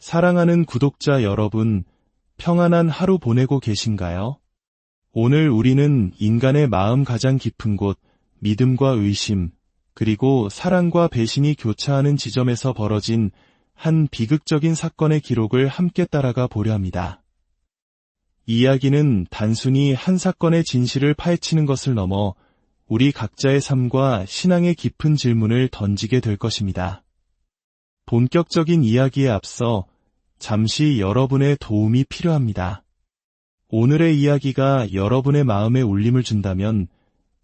사랑하는 구독자 여러분, 평안한 하루 보내고 계신가요? 오늘 우리는 인간의 마음 가장 깊은 곳, 믿음과 의심, 그리고 사랑과 배신이 교차하는 지점에서 벌어진 한 비극적인 사건의 기록을 함께 따라가 보려 합니다. 이야기는 단순히 한 사건의 진실을 파헤치는 것을 넘어 우리 각자의 삶과 신앙의 깊은 질문을 던지게 될 것입니다. 본격적인 이야기에 앞서 잠시 여러분의 도움이 필요합니다. 오늘의 이야기가 여러분의 마음에 울림을 준다면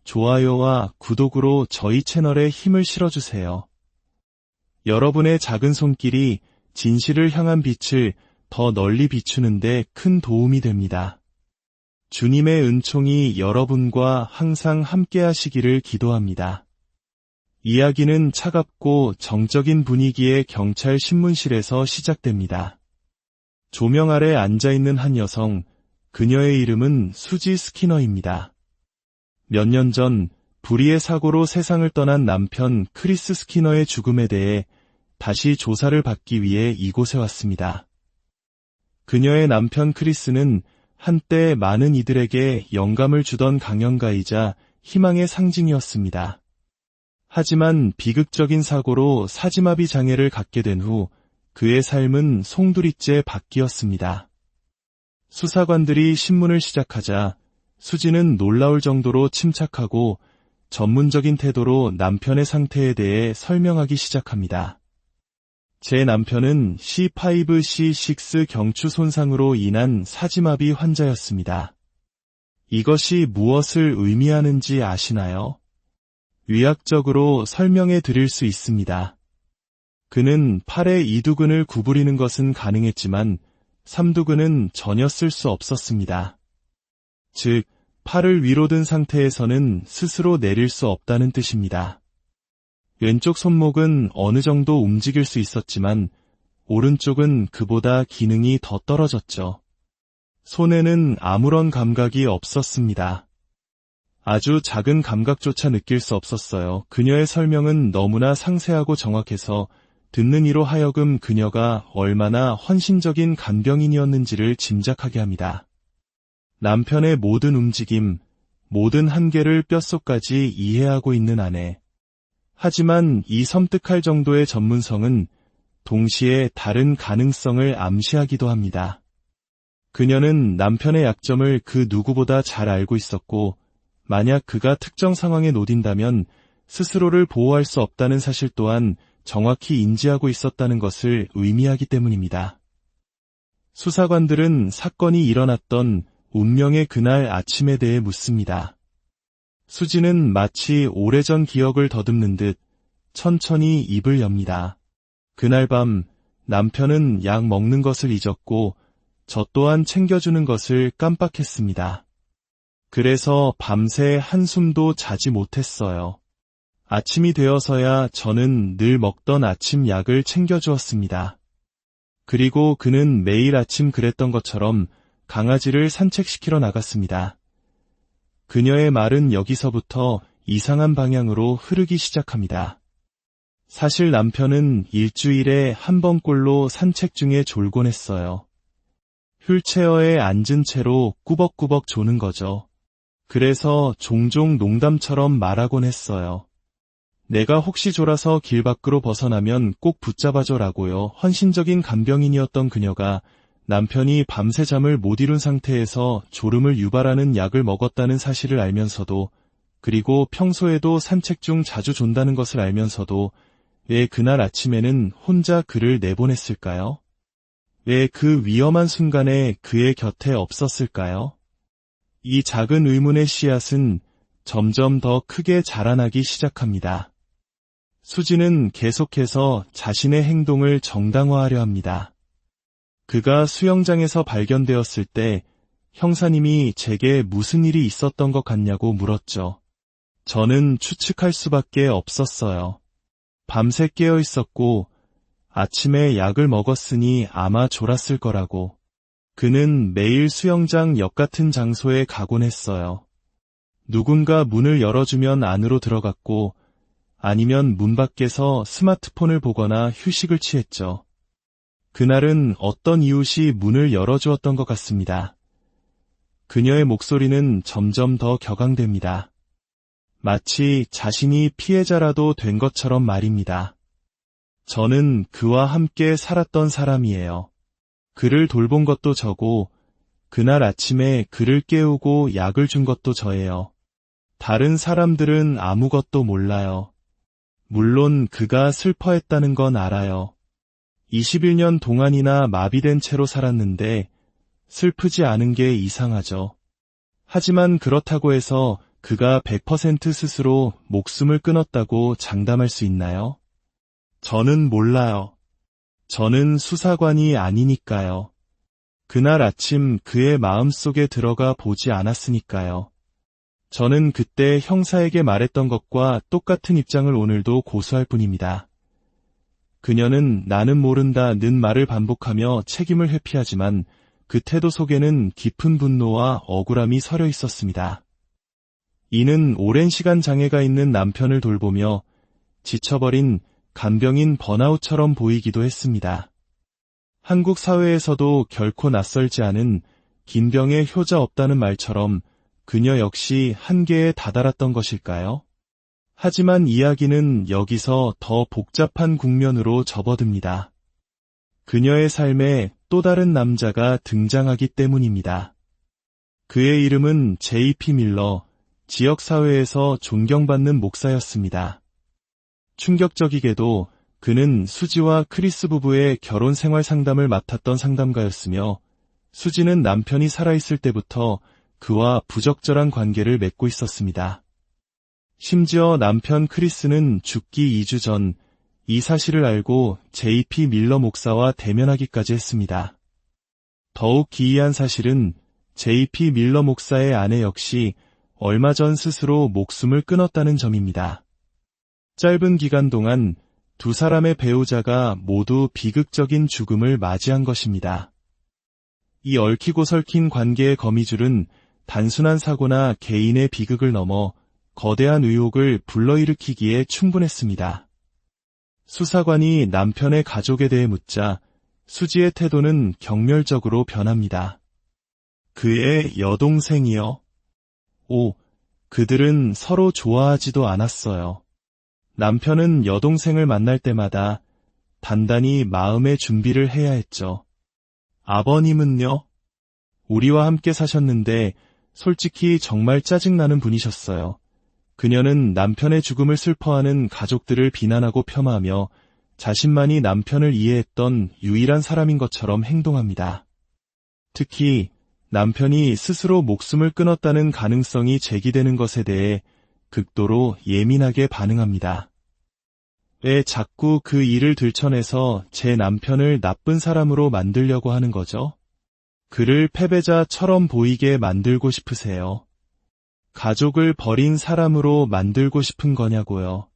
좋아요와 구독으로 저희 채널에 힘을 실어주세요. 여러분의 작은 손길이 진실을 향한 빛을 더 널리 비추는 데 큰 도움이 됩니다. 주님의 은총이 여러분과 항상 함께 하시기를 기도합니다. 이야기는 차갑고 정적인 분위기의 경찰 신문실에서 시작됩니다. 조명 아래 앉아있는 한 여성, 그녀의 이름은 수지 스키너입니다. 몇 년 전 불의의 사고로 세상을 떠난 남편 크리스 스키너의 죽음에 대해 다시 조사를 받기 위해 이곳에 왔습니다. 그녀의 남편 크리스는 한때 많은 이들에게 영감을 주던 강연가이자 희망의 상징이었습니다. 하지만 비극적인 사고로 사지마비 장애를 갖게 된 후 그의 삶은 송두리째 바뀌었습니다. 수사관들이 신문을 시작하자 수지는 놀라울 정도로 침착하고 전문적인 태도로 남편의 상태에 대해 설명하기 시작합니다. 제 남편은 C5C6 경추 손상으로 인한 사지마비 환자였습니다. 이것이 무엇을 의미하는지 아시나요? 의학적으로 설명해 드릴 수 있습니다. 그는 팔의 이두근을 구부리는 것은 가능했지만 삼두근은 전혀 쓸 수 없었습니다. 즉, 팔을 위로 든 상태에서는 스스로 내릴 수 없다는 뜻입니다. 왼쪽 손목은 어느 정도 움직일 수 있었지만 오른쪽은 그보다 기능이 더 떨어졌죠. 손에는 아무런 감각이 없었습니다. 아주 작은 감각조차 느낄 수 없었어요. 그녀의 설명은 너무나 상세하고 정확해서 듣는 이로 하여금 그녀가 얼마나 헌신적인 간병인이었는지를 짐작하게 합니다. 남편의 모든 움직임, 모든 한계를 뼛속까지 이해하고 있는 아내. 하지만 이 섬뜩할 정도의 전문성은 동시에 다른 가능성을 암시하기도 합니다. 그녀는 남편의 약점을 그 누구보다 잘 알고 있었고, 만약 그가 특정 상황에 놓딘다면 스스로를 보호할 수 없다는 사실 또한 정확히 인지하고 있었다는 것을 의미하기 때문입니다. 수사관들은 사건이 일어났던 운명의 그날 아침에 대해 묻습니다. 수지는 마치 오래전 기억을 더듬는 듯 천천히 입을 엽니다. 그날 밤 남편은 약 먹는 것을 잊었고 저 또한 챙겨주는 것을 깜빡했습니다. 그래서 밤새 한숨도 자지 못했어요. 아침이 되어서야 저는 늘 먹던 아침 약을 챙겨주었습니다. 그리고 그는 매일 아침 그랬던 것처럼 강아지를 산책시키러 나갔습니다. 그녀의 말은 여기서부터 이상한 방향으로 흐르기 시작합니다. 사실 남편은 일주일에 한 번꼴로 산책 중에 졸곤 했어요. 휠체어에 앉은 채로 꾸벅꾸벅 조는 거죠. 그래서 종종 농담처럼 말하곤 했어요. 내가 혹시 졸아서 길 밖으로 벗어나면 꼭 붙잡아줘라고요. 헌신적인 간병인이었던 그녀가 남편이 밤새 잠을 못 이룬 상태에서 졸음을 유발하는 약을 먹었다는 사실을 알면서도, 그리고 평소에도 산책 중 자주 존다는 것을 알면서도 왜 그날 아침에는 혼자 그를 내보냈을까요? 왜 그 위험한 순간에 그의 곁에 없었을까요? 이 작은 의문의 씨앗은 점점 더 크게 자라나기 시작합니다. 수지는 계속해서 자신의 행동을 정당화하려 합니다. 그가 수영장에서 발견되었을 때 형사님이 제게 무슨 일이 있었던 것 같냐고 물었죠. 저는 추측할 수밖에 없었어요. 밤새 깨어 있었고 아침에 약을 먹었으니 아마 졸았을 거라고. 그는 매일 수영장 역 같은 장소에 가곤 했어요. 누군가 문을 열어주면 안으로 들어갔고 아니면 문 밖에서 스마트폰을 보거나 휴식을 취했죠. 그날은 어떤 이웃이 문을 열어주었던 것 같습니다. 그녀의 목소리는 점점 더 격앙됩니다. 마치 자신이 피해자라도 된 것처럼 말입니다. 저는 그와 함께 살았던 사람이에요. 그를 돌본 것도 저고, 그날 아침에 그를 깨우고 약을 준 것도 저예요. 다른 사람들은 아무것도 몰라요. 물론 그가 슬퍼했다는 건 알아요. 21년 동안이나 마비된 채로 살았는데 슬프지 않은 게 이상하죠. 하지만 그렇다고 해서 그가 100% 스스로 목숨을 끊었다고 장담할 수 있나요? 저는 몰라요. 저는 수사관이 아니니까요. 그날 아침 그의 마음속에 들어가 보지 않았으니까요. 저는 그때 형사에게 말했던 것과 똑같은 입장을 오늘도 고수할 뿐입니다. 그녀는 나는 모른다는 말을 반복하며 책임을 회피하지만 그 태도 속에는 깊은 분노와 억울함이 서려 있었습니다. 이는 오랜 시간 장애가 있는 남편을 돌보며 지쳐버린 간병인 번아웃처럼 보이기도 했습니다. 한국 사회에서도 결코 낯설지 않은 긴 병에 효자 없다는 말처럼 그녀 역시 한계에 다다랐던 것일까요? 하지만 이야기는 여기서 더 복잡한 국면으로 접어듭니다. 그녀의 삶에 또 다른 남자가 등장하기 때문입니다. 그의 이름은 J.P. 밀러, 지역사회에서 존경받는 목사였습니다. 충격적이게도 그는 수지와 크리스 부부의 결혼 생활 상담을 맡았던 상담가였으며 수지는 남편이 살아있을 때부터 그와 부적절한 관계를 맺고 있었습니다. 심지어 남편 크리스는 죽기 2주 전 이 사실을 알고 J.P. 밀러 목사와 대면하기까지 했습니다. 더욱 기이한 사실은 J.P. 밀러 목사의 아내 역시 얼마 전 스스로 목숨을 끊었다는 점입니다. 짧은 기간 동안 두 사람의 배우자가 모두 비극적인 죽음을 맞이한 것입니다. 이 얽히고 설킨 관계의 거미줄은 단순한 사고나 개인의 비극을 넘어 거대한 의혹을 불러일으키기에 충분했습니다. 수사관이 남편의 가족에 대해 묻자 수지의 태도는 경멸적으로 변합니다. 그의 여동생이요? 오, 그들은 서로 좋아하지도 않았어요. 남편은 여동생을 만날 때마다 단단히 마음의 준비를 해야 했죠. 아버님은요? 우리와 함께 사셨는데 솔직히 정말 짜증나는 분이셨어요. 그녀는 남편의 죽음을 슬퍼하는 가족들을 비난하고 폄하하며 자신만이 남편을 이해했던 유일한 사람인 것처럼 행동합니다. 특히 남편이 스스로 목숨을 끊었다는 가능성이 제기되는 것에 대해 극도로 예민하게 반응합니다. 왜 자꾸 그 일을 들춰내서 제 남편을 나쁜 사람으로 만들려고 하는 거죠? 그를 패배자처럼 보이게 만들고 싶으세요? 가족을 버린 사람으로 만들고 싶은 거냐고요.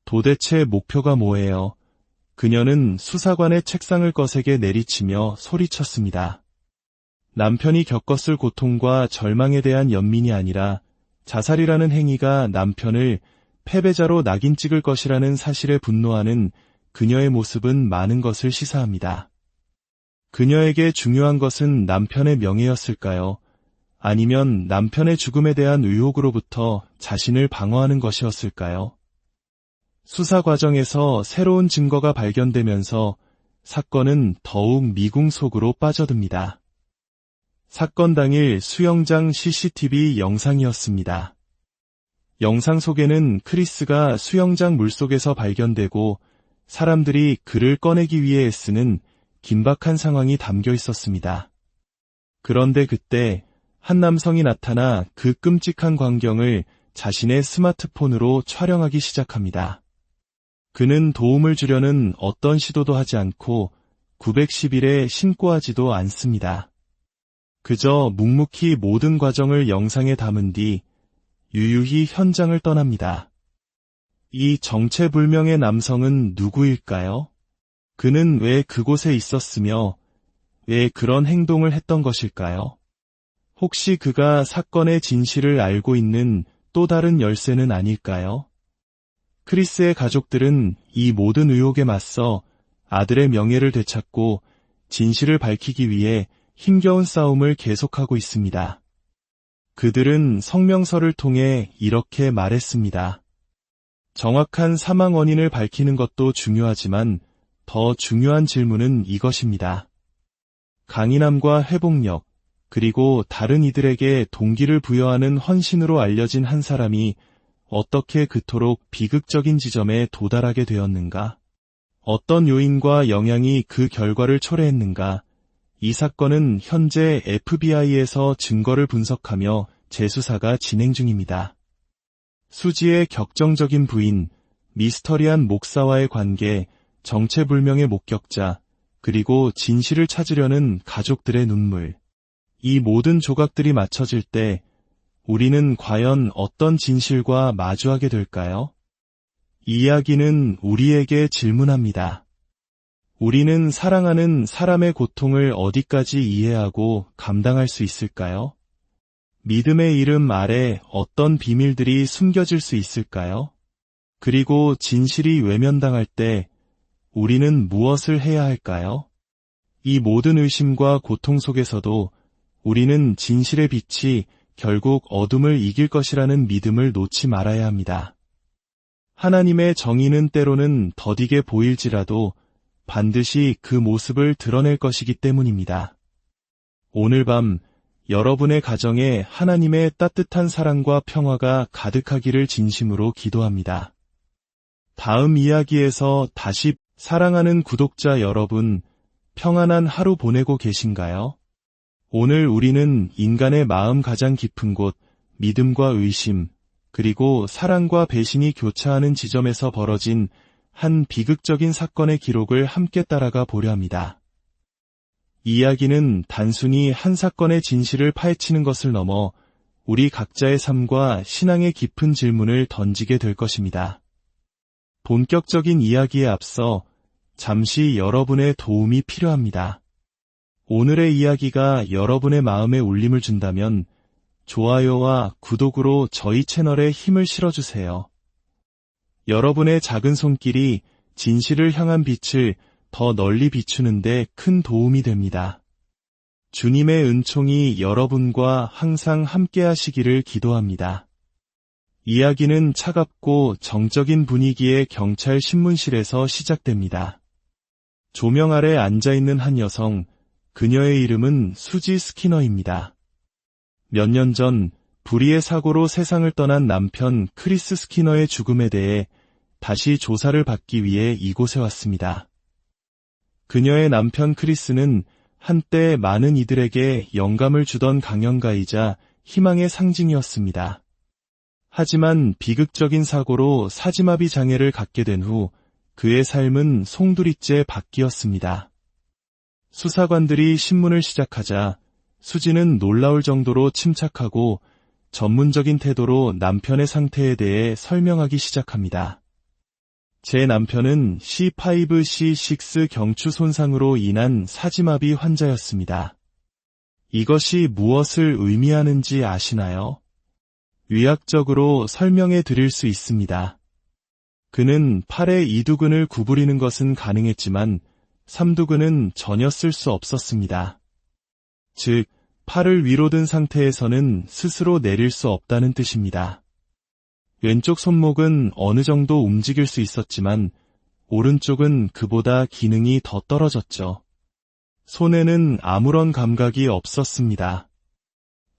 도대체 목표가 뭐예요? 그녀는 수사관의 책상을 거세게 내리치며 소리쳤습니다. 남편이 겪었을 고통과 절망에 대한 연민이 아니라 자살이라는 행위가 남편을 패배자로 낙인 찍을 것이라는 사실에 분노하는 그녀의 모습은 많은 것을 시사합니다. 그녀에게 중요한 것은 남편의 명예였을까요? 아니면 남편의 죽음에 대한 의혹으로부터 자신을 방어하는 것이었을까요? 수사 과정에서 새로운 증거가 발견되면서 사건은 더욱 미궁 속으로 빠져듭니다. 사건 당일 수영장 CCTV 영상이었습니다. 영상 속에는 크리스가 수영장 물속에서 발견되고 사람들이 그를 꺼내기 위해 애쓰는 긴박한 상황이 담겨 있었습니다. 그런데 그때 한 남성이 나타나 그 끔찍한 광경을 자신의 스마트폰으로 촬영하기 시작합니다. 그는 도움을 주려는 어떤 시도도 하지 않고 911에 신고하지도 않습니다. 그저 묵묵히 모든 과정을 영상에 담은 뒤 유유히 현장을 떠납니다. 이 정체불명의 남성은 누구일까요? 그는 왜 그곳에 있었으며 왜 그런 행동을 했던 것일까요? 혹시 그가 사건의 진실을 알고 있는 또 다른 열쇠는 아닐까요? 크리스의 가족들은 이 모든 의혹에 맞서 아들의 명예를 되찾고 진실을 밝히기 위해 힘겨운 싸움을 계속하고 있습니다. 그들은 성명서를 통해 이렇게 말했습니다. 정확한 사망 원인을 밝히는 것도 중요하지만 더 중요한 질문은 이것입니다. 강인함과 회복력, 그리고 다른 이들에게 동기를 부여하는 헌신으로 알려진 한 사람이 어떻게 그토록 비극적인 지점에 도달하게 되었는가? 어떤 요인과 영향이 그 결과를 초래했는가? 이 사건은 현재 FBI에서 증거를 분석하며 재수사가 진행 중입니다. 수지의 격정적인 부인, 미스터리한 목사와의 관계, 정체불명의 목격자, 그리고 진실을 찾으려는 가족들의 눈물. 이 모든 조각들이 맞춰질 때 우리는 과연 어떤 진실과 마주하게 될까요? 이 이야기는 우리에게 질문합니다. 우리는 사랑하는 사람의 고통을 어디까지 이해하고 감당할 수 있을까요? 믿음의 이름 아래 어떤 비밀들이 숨겨질 수 있을까요? 그리고 진실이 외면당할 때 우리는 무엇을 해야 할까요? 이 모든 의심과 고통 속에서도 우리는 진실의 빛이 결국 어둠을 이길 것이라는 믿음을 놓지 말아야 합니다. 하나님의 정의는 때로는 더디게 보일지라도 반드시 그 모습을 드러낼 것이기 때문입니다. 오늘 밤 여러분의 가정에 하나님의 따뜻한 사랑과 평화가 가득하기를 진심으로 기도합니다. 다음 이야기에서 다시 사랑하는 구독자 여러분, 평안한 하루 보내고 계신가요? 오늘 우리는 인간의 마음 가장 깊은 곳, 믿음과 의심, 그리고 사랑과 배신이 교차하는 지점에서 벌어진 한 비극적인 사건의 기록을 함께 따라가 보려 합니다. 이 이야기는 단순히 한 사건의 진실을 파헤치는 것을 넘어 우리 각자의 삶과 신앙의 깊은 질문을 던지게 될 것입니다. 본격적인 이야기에 앞서 잠시 여러분의 도움이 필요합니다. 오늘의 이야기가 여러분의 마음에 울림을 준다면 좋아요와 구독으로 저희 채널에 힘을 실어주세요. 여러분의 작은 손길이 진실을 향한 빛을 더 널리 비추는데 큰 도움이 됩니다. 주님의 은총이 여러분과 항상 함께 하시기를 기도합니다. 이야기는 차갑고 정적인 분위기의 경찰 신문실에서 시작됩니다. 조명 아래 앉아있는 한 여성, 그녀의 이름은 수지 스키너입니다. 몇 년 전 불의의 사고로 세상을 떠난 남편 크리스 스키너의 죽음에 대해 다시 조사를 받기 위해 이곳에 왔습니다. 그녀의 남편 크리스는 한때 많은 이들에게 영감을 주던 강연가이자 희망의 상징이었습니다. 하지만 비극적인 사고로 사지마비 장애를 갖게 된 후 그의 삶은 송두리째 바뀌었습니다. 수사관들이 신문을 시작하자 수지는 놀라울 정도로 침착하고 전문적인 태도로 남편의 상태에 대해 설명하기 시작합니다. 제 남편은 C5C6 경추 손상으로 인한 사지마비 환자였습니다. 이것이 무엇을 의미하는지 아시나요? 의학적으로 설명해 드릴 수 있습니다. 그는 팔의 이두근을 구부리는 것은 가능했지만 삼두근은 전혀 쓸 수 없었습니다. 즉, 팔을 위로 든 상태에서는 스스로 내릴 수 없다는 뜻입니다. 왼쪽 손목은 어느 정도 움직일 수 있었지만 오른쪽은 그보다 기능이 더 떨어졌죠. 손에는 아무런 감각이 없었습니다.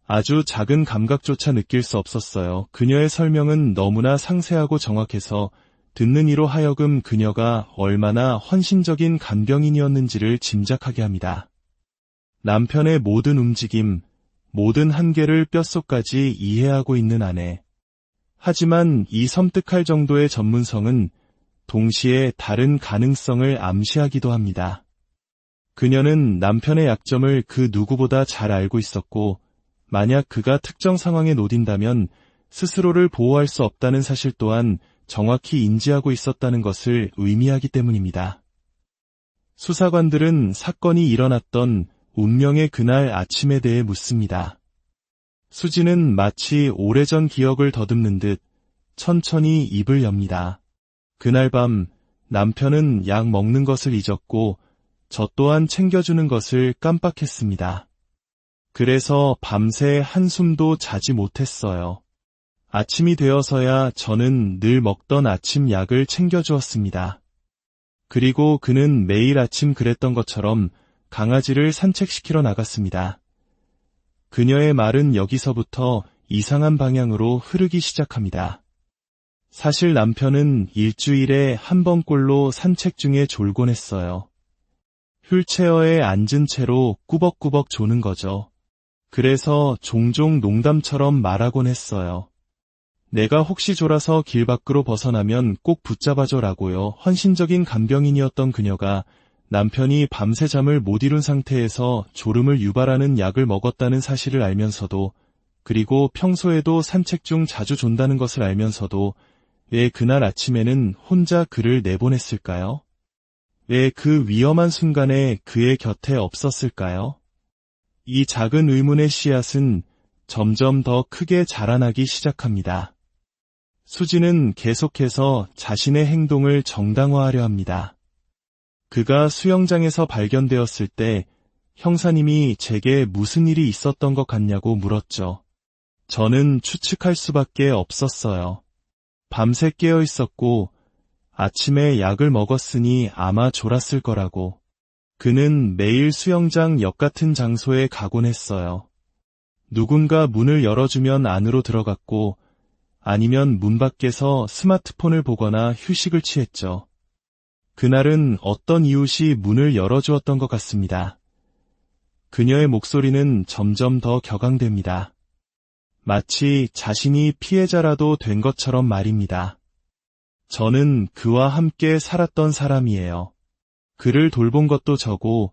아주 작은 감각조차 느낄 수 없었어요. 그녀의 설명은 너무나 상세하고 정확해서 듣는 이로 하여금 그녀가 얼마나 헌신적인 간병인이었는지를 짐작하게 합니다. 남편의 모든 움직임, 모든 한계를 뼛속까지 이해하고 있는 아내. 하지만 이 섬뜩할 정도의 전문성은 동시에 다른 가능성을 암시하기도 합니다. 그녀는 남편의 약점을 그 누구보다 잘 알고 있었고, 만약 그가 특정 상황에 놓인다면 스스로를 보호할 수 없다는 사실 또한 정확히 인지하고 있었다는 것을 의미하기 때문입니다. 수사관들은 사건이 일어났던 운명의 그날 아침에 대해 묻습니다. 수지는 마치 오래전 기억을 더듬는 듯 천천히 입을 엽니다. 그날 밤 남편은 약 먹는 것을 잊었고 저 또한 챙겨주는 것을 깜빡했습니다. 그래서 밤새 한숨도 자지 못했어요. 아침이 되어서야 저는 늘 먹던 아침 약을 챙겨주었습니다. 그리고 그는 매일 아침 그랬던 것처럼 강아지를 산책시키러 나갔습니다. 그녀의 말은 여기서부터 이상한 방향으로 흐르기 시작합니다. 사실 남편은 일주일에 한 번꼴로 산책 중에 졸곤 했어요. 휠체어에 앉은 채로 꾸벅꾸벅 조는 거죠. 그래서 종종 농담처럼 말하곤 했어요. 내가 혹시 졸아서 길 밖으로 벗어나면 꼭 붙잡아줘라고요. 헌신적인 간병인이었던 그녀가 남편이 밤새 잠을 못 이룬 상태에서 졸음을 유발하는 약을 먹었다는 사실을 알면서도, 그리고 평소에도 산책 중 자주 존다는 것을 알면서도 왜 그날 아침에는 혼자 그를 내보냈을까요? 왜 그 위험한 순간에 그의 곁에 없었을까요? 이 작은 의문의 씨앗은 점점 더 크게 자라나기 시작합니다. 수지는 계속해서 자신의 행동을 정당화하려 합니다. 그가 수영장에서 발견되었을 때 형사님이 제게 무슨 일이 있었던 것 같냐고 물었죠. 저는 추측할 수밖에 없었어요. 밤새 깨어 있었고 아침에 약을 먹었으니 아마 졸았을 거라고. 그는 매일 수영장 역 같은 장소에 가곤 했어요. 누군가 문을 열어주면 안으로 들어갔고 아니면 문 밖에서 스마트폰을 보거나 휴식을 취했죠. 그날은 어떤 이웃이 문을 열어주었던 것 같습니다. 그녀의 목소리는 점점 더 격앙됩니다. 마치 자신이 피해자라도 된 것처럼 말입니다. 저는 그와 함께 살았던 사람이에요. 그를 돌본 것도 저고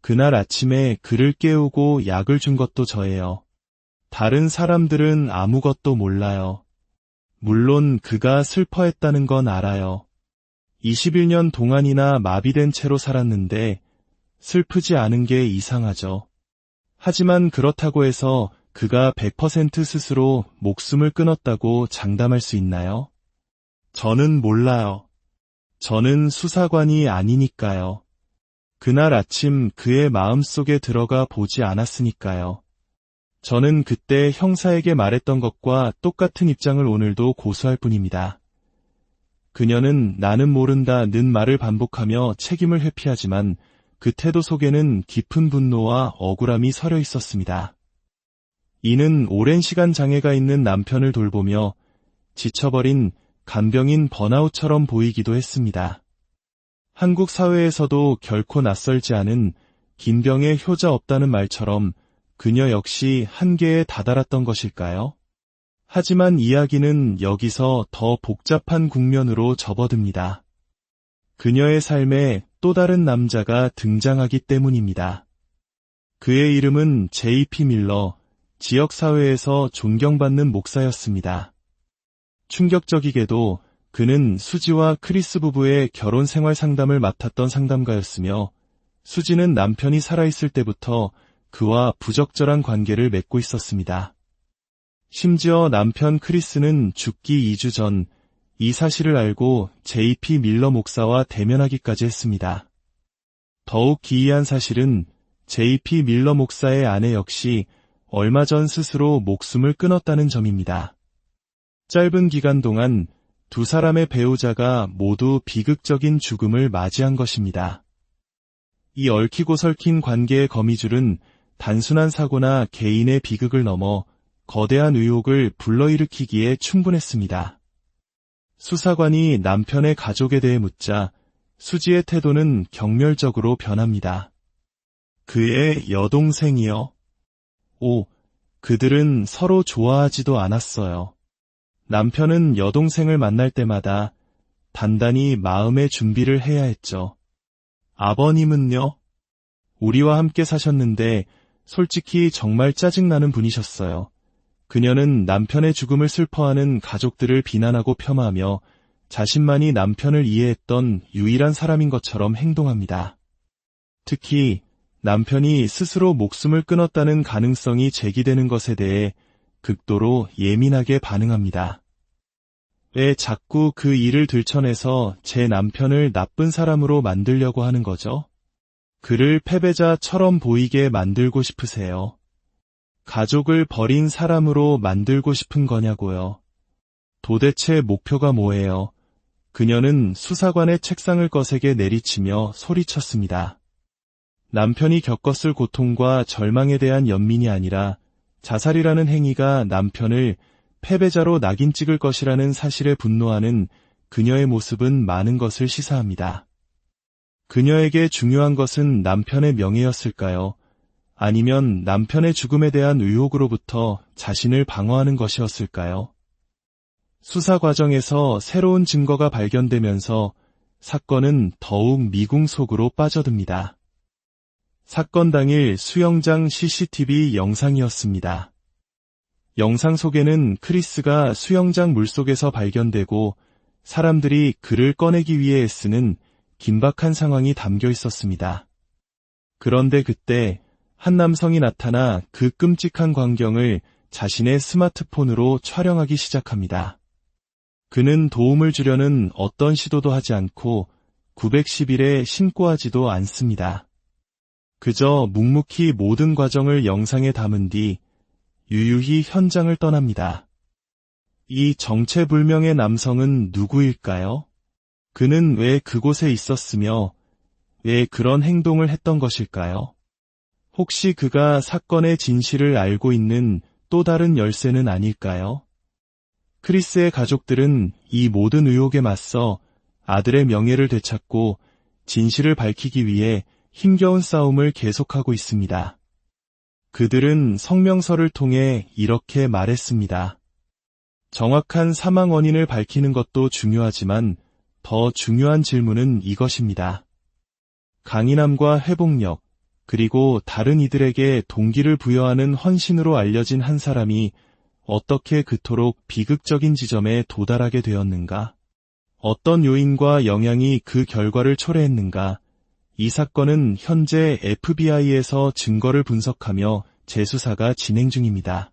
그날 아침에 그를 깨우고 약을 준 것도 저예요. 다른 사람들은 아무것도 몰라요. 물론 그가 슬퍼했다는 건 알아요. 21년 동안이나 마비된 채로 살았는데 슬프지 않은 게 이상하죠. 하지만 그렇다고 해서 그가 100% 스스로 목숨을 끊었다고 장담할 수 있나요? 저는 몰라요. 저는 수사관이 아니니까요. 그날 아침 그의 마음속에 들어가 보지 않았으니까요. 저는 그때 형사에게 말했던 것과 똑같은 입장을 오늘도 고수할 뿐입니다. 그녀는 나는 모른다는 말을 반복하며 책임을 회피하지만 그 태도 속에는 깊은 분노와 억울함이 서려 있었습니다. 이는 오랜 시간 장애가 있는 남편을 돌보며 지쳐버린 간병인 번아웃처럼 보이기도 했습니다. 한국 사회에서도 결코 낯설지 않은 긴 병에 효자 없다는 말처럼 그녀 역시 한계에 다다랐던 것일까요? 하지만 이야기는 여기서 더 복잡한 국면으로 접어듭니다. 그녀의 삶에 또 다른 남자가 등장하기 때문입니다. 그의 이름은 J.P. 밀러, 지역사회에서 존경받는 목사였습니다. 충격적이게도 그는 수지와 크리스 부부의 결혼 생활 상담을 맡았던 상담가였으며 수지는 남편이 살아있을 때부터 그와 부적절한 관계를 맺고 있었습니다. 심지어 남편 크리스는 죽기 2주 전 이 사실을 알고 J.P. 밀러 목사와 대면하기까지 했습니다. 더욱 기이한 사실은 J.P. 밀러 목사의 아내 역시 얼마 전 스스로 목숨을 끊었다는 점입니다. 짧은 기간 동안 두 사람의 배우자가 모두 비극적인 죽음을 맞이한 것입니다. 이 얽히고 설킨 관계의 거미줄은 단순한 사고나 개인의 비극을 넘어 거대한 의혹을 불러일으키기에 충분했습니다. 수사관이 남편의 가족에 대해 묻자 수지의 태도는 경멸적으로 변합니다. 그의 여동생이요? 그들은 서로 좋아하지도 않았어요. 남편은 여동생을 만날 때마다 단단히 마음의 준비를 해야 했죠. 아버님은요? 우리와 함께 사셨는데 솔직히 정말 짜증나는 분이셨어요. 그녀는 남편의 죽음을 슬퍼하는 가족들을 비난하고 폄하하며 자신만이 남편을 이해했던 유일한 사람인 것처럼 행동합니다. 특히 남편이 스스로 목숨을 끊었다는 가능성이 제기되는 것에 대해 극도로 예민하게 반응합니다. 왜 자꾸 그 일을 들춰내서 제 남편을 나쁜 사람으로 만들려고 하는 거죠? 그를 패배자처럼 보이게 만들고 싶으세요? 가족을 버린 사람으로 만들고 싶은 거냐고요? 도대체 목표가 뭐예요? 그녀는 수사관의 책상을 거세게 내리치며 소리쳤습니다. 남편이 겪었을 고통과 절망에 대한 연민이 아니라 자살이라는 행위가 남편을 패배자로 낙인 찍을 것이라는 사실에 분노하는 그녀의 모습은 많은 것을 시사합니다. 그녀에게 중요한 것은 남편의 명예였을까요? 아니면 남편의 죽음에 대한 의혹으로부터 자신을 방어하는 것이었을까요? 수사 과정에서 새로운 증거가 발견되면서 사건은 더욱 미궁 속으로 빠져듭니다. 사건 당일 수영장 CCTV 영상이었습니다. 영상 속에는 크리스가 수영장 물속에서 발견되고 사람들이 그를 꺼내기 위해 애쓰는 긴박한 상황이 담겨 있었습니다. 그런데 그때 한 남성이 나타나 그 끔찍한 광경을 자신의 스마트폰으로 촬영하기 시작합니다. 그는 도움을 주려는 어떤 시도도 하지 않고 910일에 신고하지도 않습니다. 그저 묵묵히 모든 과정을 영상에 담은 뒤 유유히 현장을 떠납니다. 이 정체불명의 남성은 누구일까요? 그는 왜 그곳에 있었으며 왜 그런 행동을 했던 것일까요? 혹시 그가 사건의 진실을 알고 있는 또 다른 열쇠는 아닐까요? 크리스의 가족들은 이 모든 의혹에 맞서 아들의 명예를 되찾고 진실을 밝히기 위해 힘겨운 싸움을 계속하고 있습니다. 그들은 성명서를 통해 이렇게 말했습니다. 정확한 사망 원인을 밝히는 것도 중요하지만 더 중요한 질문은 이것입니다. 강인함과 회복력, 그리고 다른 이들에게 동기를 부여하는 헌신으로 알려진 한 사람이 어떻게 그토록 비극적인 지점에 도달하게 되었는가? 어떤 요인과 영향이 그 결과를 초래했는가? 이 사건은 현재 FBI에서 증거를 분석하며 재수사가 진행 중입니다.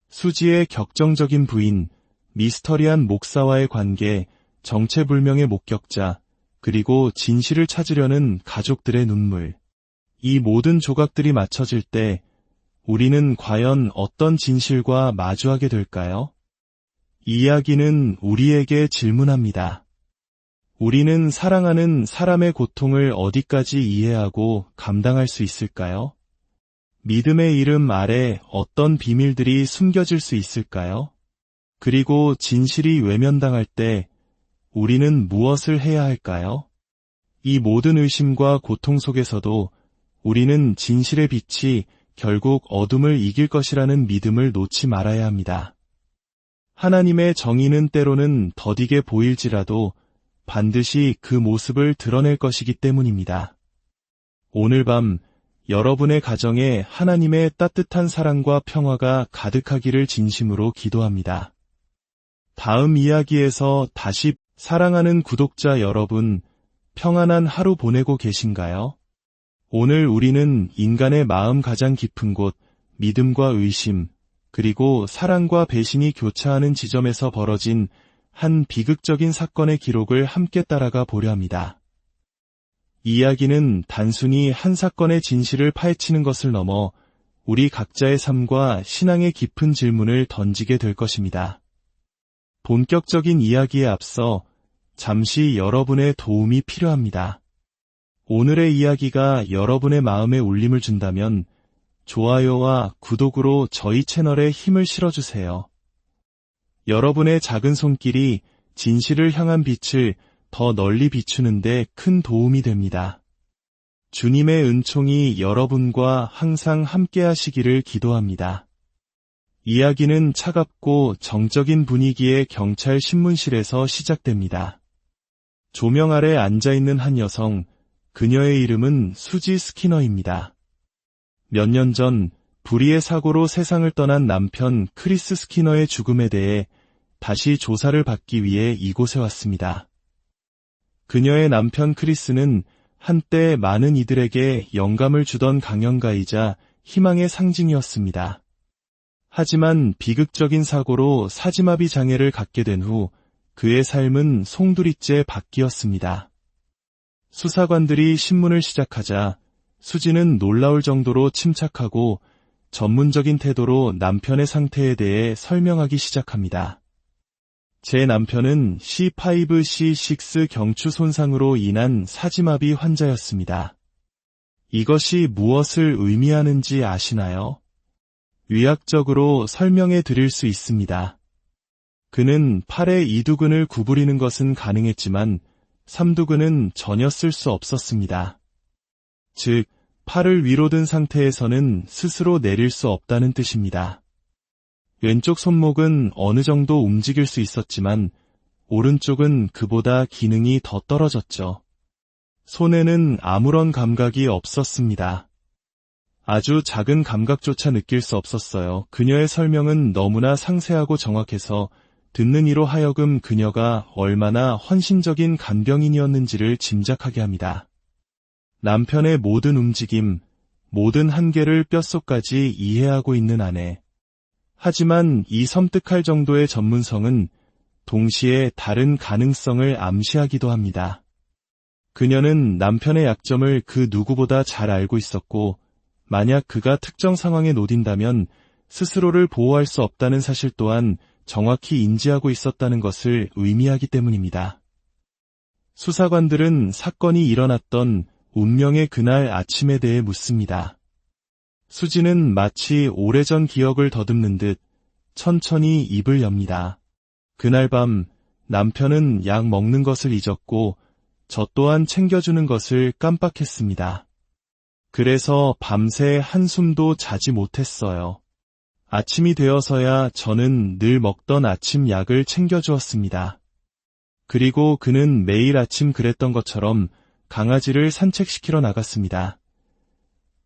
수지의 격정적인 부인, 미스터리한 목사와의 관계, 정체불명의 목격자, 그리고 진실을 찾으려는 가족들의 눈물. 이 모든 조각들이 맞춰질 때 우리는 과연 어떤 진실과 마주하게 될까요? 이야기는 우리에게 질문합니다. 우리는 사랑하는 사람의 고통을 어디까지 이해하고 감당할 수 있을까요? 믿음의 이름 아래 어떤 비밀들이 숨겨질 수 있을까요? 그리고 진실이 외면당할 때 우리는 무엇을 해야 할까요? 이 모든 의심과 고통 속에서도 우리는 진실의 빛이 결국 어둠을 이길 것이라는 믿음을 놓지 말아야 합니다. 하나님의 정의는 때로는 더디게 보일지라도 반드시 그 모습을 드러낼 것이기 때문입니다. 오늘 밤 여러분의 가정에 하나님의 따뜻한 사랑과 평화가 가득하기를 진심으로 기도합니다. 다음 이야기에서 다시 사랑하는 구독자 여러분, 평안한 하루 보내고 계신가요? 오늘 우리는 인간의 마음 가장 깊은 곳, 믿음과 의심, 그리고 사랑과 배신이 교차하는 지점에서 벌어진 한 비극적인 사건의 기록을 함께 따라가 보려 합니다. 이야기는 단순히 한 사건의 진실을 파헤치는 것을 넘어 우리 각자의 삶과 신앙의 깊은 질문을 던지게 될 것입니다. 본격적인 이야기에 앞서 잠시 여러분의 도움이 필요합니다. 오늘의 이야기가 여러분의 마음에 울림을 준다면 좋아요와 구독으로 저희 채널에 힘을 실어주세요. 여러분의 작은 손길이 진실을 향한 빛을 더 널리 비추는 데 큰 도움이 됩니다. 주님의 은총이 여러분과 항상 함께 하시기를 기도합니다. 이야기는 차갑고 정적인 분위기의 경찰 신문실에서 시작됩니다. 조명 아래 앉아있는 한 여성, 그녀의 이름은 수지 스키너입니다. 몇 년 전 불의의 사고로 세상을 떠난 남편 크리스 스키너의 죽음에 대해 다시 조사를 받기 위해 이곳에 왔습니다. 그녀의 남편 크리스는 한때 많은 이들에게 영감을 주던 강연가이자 희망의 상징이었습니다. 하지만 비극적인 사고로 사지마비 장애를 갖게 된 후 그의 삶은 송두리째 바뀌었습니다. 수사관들이 신문을 시작하자 수지는 놀라울 정도로 침착하고 전문적인 태도로 남편의 상태에 대해 설명하기 시작합니다. 제 남편은 C5C6 경추 손상으로 인한 사지마비 환자였습니다. 이것이 무엇을 의미하는지 아시나요? 의학적으로 설명해 드릴 수 있습니다. 그는 팔의 이두근을 구부리는 것은 가능했지만 삼두근은 전혀 쓸 수 없었습니다. 즉, 팔을 위로 든 상태에서는 스스로 내릴 수 없다는 뜻입니다. 왼쪽 손목은 어느 정도 움직일 수 있었지만 오른쪽은 그보다 기능이 더 떨어졌죠. 손에는 아무런 감각이 없었습니다. 아주 작은 감각조차 느낄 수 없었어요. 그녀의 설명은 너무나 상세하고 정확해서 듣는 이로 하여금 그녀가 얼마나 헌신적인 간병인이었는지를 짐작하게 합니다. 남편의 모든 움직임, 모든 한계를 뼛속까지 이해하고 있는 아내. 하지만 이 섬뜩할 정도의 전문성은 동시에 다른 가능성을 암시하기도 합니다. 그녀는 남편의 약점을 그 누구보다 잘 알고 있었고, 만약 그가 특정 상황에 놓딘다면 스스로를 보호할 수 없다는 사실 또한 정확히 인지하고 있었다는 것을 의미하기 때문입니다. 수사관들은 사건이 일어났던 운명의 그날 아침에 대해 묻습니다. 수지는 마치 오래전 기억을 더듬는 듯 천천히 입을 엽니다. 그날 밤 남편은 약 먹는 것을 잊었고 저 또한 챙겨주는 것을 깜빡했습니다. 그래서 밤새 한숨도 자지 못했어요. 아침이 되어서야 저는 늘 먹던 아침 약을 챙겨주었습니다. 그리고 그는 매일 아침 그랬던 것처럼 강아지를 산책시키러 나갔습니다.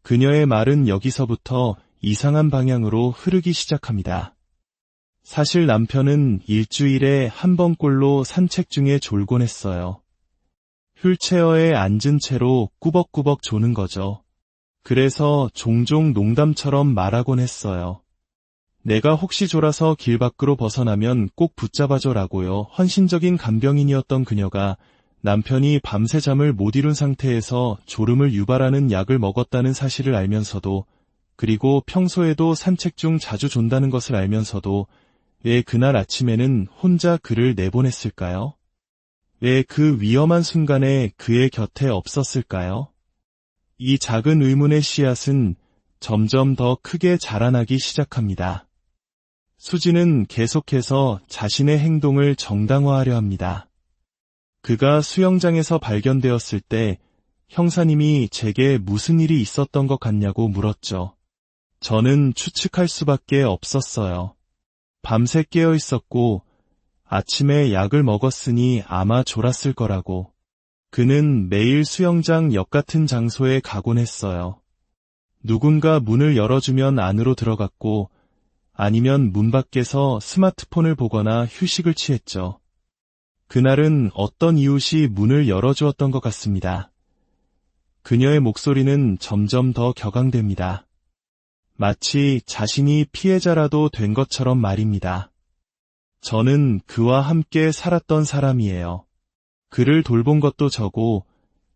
그녀의 말은 여기서부터 이상한 방향으로 흐르기 시작합니다. 사실 남편은 일주일에 한 번꼴로 산책 중에 졸곤 했어요. 휠체어에 앉은 채로 꾸벅꾸벅 조는 거죠. 그래서 종종 농담처럼 말하곤 했어요. 내가 혹시 졸아서 길 밖으로 벗어나면 꼭 붙잡아줘라고요. 헌신적인 간병인이었던 그녀가 남편이 밤새 잠을 못 이룬 상태에서 졸음을 유발하는 약을 먹었다는 사실을 알면서도, 그리고 평소에도 산책 중 자주 존다는 것을 알면서도 왜 그날 아침에는 혼자 그를 내보냈을까요? 왜 그 위험한 순간에 그의 곁에 없었을까요? 이 작은 의문의 씨앗은 점점 더 크게 자라나기 시작합니다. 수지는 계속해서 자신의 행동을 정당화하려 합니다. 그가 수영장에서 발견되었을 때 형사님이 제게 무슨 일이 있었던 것 같냐고 물었죠. 저는 추측할 수밖에 없었어요. 밤새 깨어 있었고 아침에 약을 먹었으니 아마 졸았을 거라고. 그는 매일 수영장 옆 같은 장소에 가곤 했어요. 누군가 문을 열어주면 안으로 들어갔고 아니면 문 밖에서 스마트폰을 보거나 휴식을 취했죠. 그날은 어떤 이웃이 문을 열어주었던 것 같습니다. 그녀의 목소리는 점점 더 격앙됩니다. 마치 자신이 피해자라도 된 것처럼 말입니다. 저는 그와 함께 살았던 사람이에요. 그를 돌본 것도 저고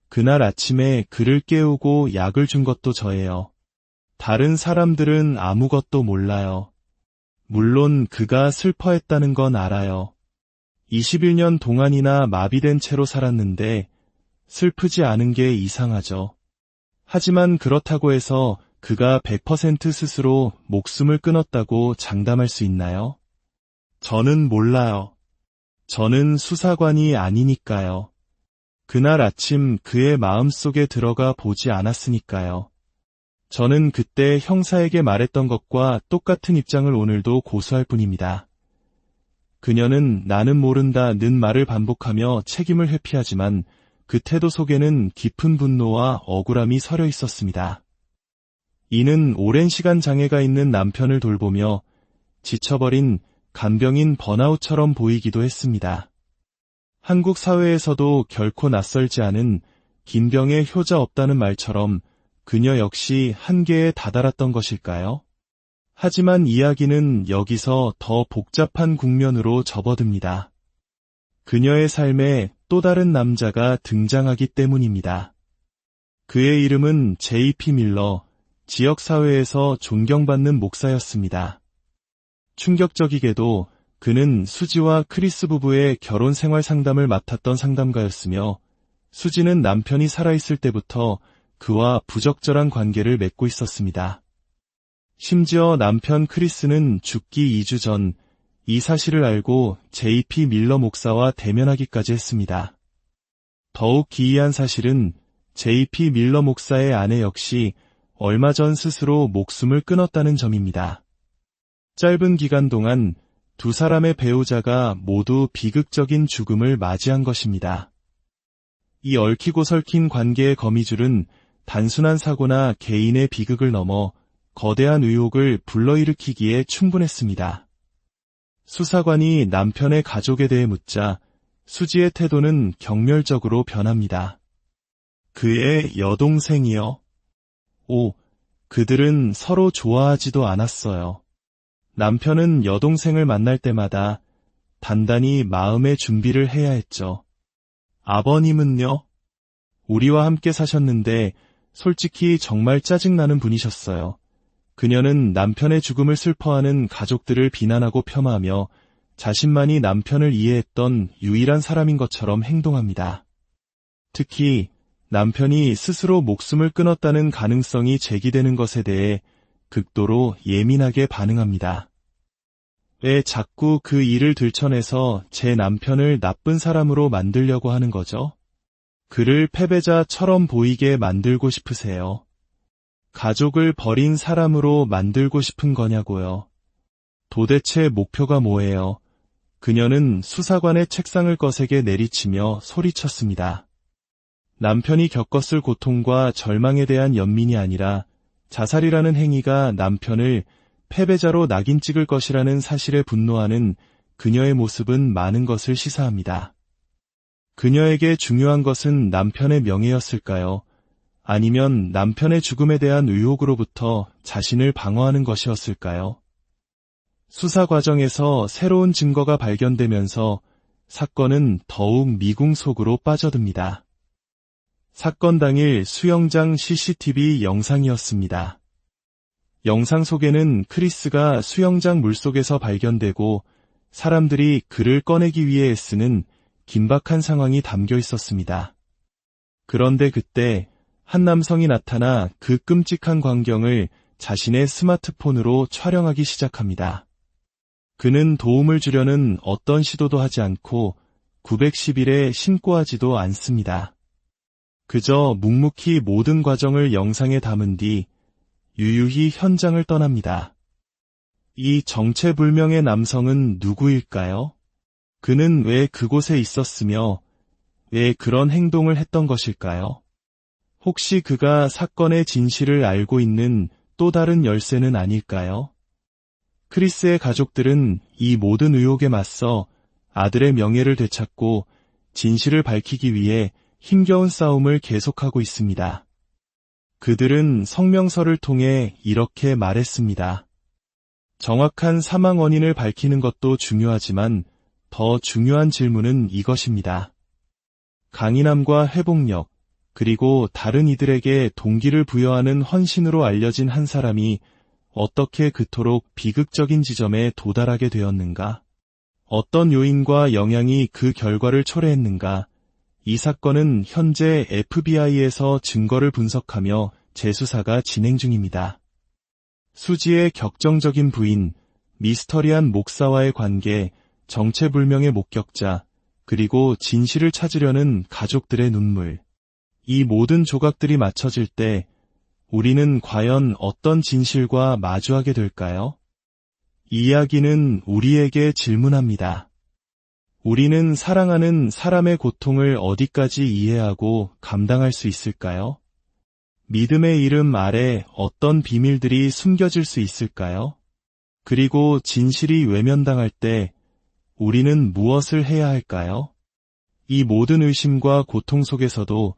그날 아침에 그를 깨우고 약을 준 것도 저예요. 다른 사람들은 아무것도 몰라요. 물론 그가 슬퍼했다는 건 알아요. 21년 동안이나 마비된 채로 살았는데 슬프지 않은 게 이상하죠. 하지만 그렇다고 해서 그가 100% 스스로 목숨을 끊었다고 장담할 수 있나요? 저는 몰라요. 저는 수사관이 아니니까요. 그날 아침 그의 마음속에 들어가 보지 않았으니까요. 저는 그때 형사에게 말했던 것과 똑같은 입장을 오늘도 고수할 뿐입니다. 그녀는 나는 모른다는 말을 반복하며 책임을 회피하지만 그 태도 속에는 깊은 분노와 억울함이 서려 있었습니다. 이는 오랜 시간 장애가 있는 남편을 돌보며 지쳐버린 간병인 번아웃처럼 보이기도 했습니다. 한국 사회에서도 결코 낯설지 않은 긴 병에 효자 없다는 말처럼 그녀 역시 한계에 다다랐던 것일까요? 하지만 이야기는 여기서 더 복잡한 국면으로 접어듭니다. 그녀의 삶에 또 다른 남자가 등장하기 때문입니다. 그의 이름은 J.P. 밀러, 지역사회에서 존경받는 목사였습니다. 충격적이게도 그는 수지와 크리스 부부의 결혼 생활 상담을 맡았던 상담가였으며, 수지는 남편이 살아있을 때부터 그와 부적절한 관계를 맺고 있었습니다. 심지어 남편 크리스는 죽기 2주 전 이 사실을 알고 J.P. 밀러 목사와 대면하기까지 했습니다. 더욱 기이한 사실은 J.P. 밀러 목사의 아내 역시 얼마 전 스스로 목숨을 끊었다는 점입니다. 짧은 기간 동안 두 사람의 배우자가 모두 비극적인 죽음을 맞이한 것입니다. 이 얽히고 설킨 관계의 거미줄은 단순한 사고나 개인의 비극을 넘어 거대한 의혹을 불러일으키기에 충분했습니다. 수사관이 남편의 가족에 대해 묻자 수지의 태도는 경멸적으로 변합니다. 그의 여동생이요? 그들은 서로 좋아하지도 않았어요. 남편은 여동생을 만날 때마다 단단히 마음의 준비를 해야 했죠. 아버님은요? 우리와 함께 사셨는데 솔직히 정말 짜증나는 분이셨어요. 그녀는 남편의 죽음을 슬퍼하는 가족들을 비난하고 폄하하며 자신만이 남편을 이해했던 유일한 사람인 것처럼 행동합니다. 특히 남편이 스스로 목숨을 끊었다는 가능성이 제기되는 것에 대해 극도로 예민하게 반응합니다. 왜 자꾸 그 일을 들춰내서 제 남편을 나쁜 사람으로 만들려고 하는 거죠? 그를 패배자처럼 보이게 만들고 싶으세요? 가족을 버린 사람으로 만들고 싶은 거냐고요. 도대체 목표가 뭐예요? 그녀는 수사관의 책상을 거세게 내리치며 소리쳤습니다. 남편이 겪었을 고통과 절망에 대한 연민이 아니라 자살이라는 행위가 남편을 패배자로 낙인 찍을 것이라는 사실에 분노하는 그녀의 모습은 많은 것을 시사합니다. 그녀에게 중요한 것은 남편의 명예였을까요? 아니면 남편의 죽음에 대한 의혹으로부터 자신을 방어하는 것이었을까요? 수사 과정에서 새로운 증거가 발견되면서 사건은 더욱 미궁 속으로 빠져듭니다. 사건 당일 수영장 CCTV 영상이었습니다. 영상 속에는 크리스가 수영장 물속에서 발견되고 사람들이 그를 꺼내기 위해 애쓰는 긴박한 상황이 담겨 있었습니다. 그런데 그때 한 남성이 나타나 그 끔찍한 광경을 자신의 스마트폰으로 촬영하기 시작합니다. 그는 도움을 주려는 어떤 시도도 하지 않고 911에 신고하지도 않습니다. 그저 묵묵히 모든 과정을 영상에 담은 뒤 유유히 현장을 떠납니다. 이 정체불명의 남성은 누구일까요? 그는 왜 그곳에 있었으며 왜 그런 행동을 했던 것일까요? 혹시 그가 사건의 진실을 알고 있는 또 다른 열쇠는 아닐까요? 크리스의 가족들은 이 모든 의혹에 맞서 아들의 명예를 되찾고 진실을 밝히기 위해 힘겨운 싸움을 계속하고 있습니다. 그들은 성명서를 통해 이렇게 말했습니다. 정확한 사망 원인을 밝히는 것도 중요하지만 더 중요한 질문은 이것입니다. 강인함과 회복력, 그리고 다른 이들에게 동기를 부여하는 헌신으로 알려진 한 사람이 어떻게 그토록 비극적인 지점에 도달하게 되었는가? 어떤 요인과 영향이 그 결과를 초래했는가? 이 사건은 현재 FBI에서 증거를 분석하며 재수사가 진행 중입니다. 수지의 격정적인 부인, 미스터리한 목사와의 관계, 정체불명의 목격자, 그리고 진실을 찾으려는 가족들의 눈물. 이 모든 조각들이 맞춰질 때 우리는 과연 어떤 진실과 마주하게 될까요? 이야기는 우리에게 질문합니다. 우리는 사랑하는 사람의 고통을 어디까지 이해하고 감당할 수 있을까요? 믿음의 이름 아래 어떤 비밀들이 숨겨질 수 있을까요? 그리고 진실이 외면당할 때 우리는 무엇을 해야 할까요? 이 모든 의심과 고통 속에서도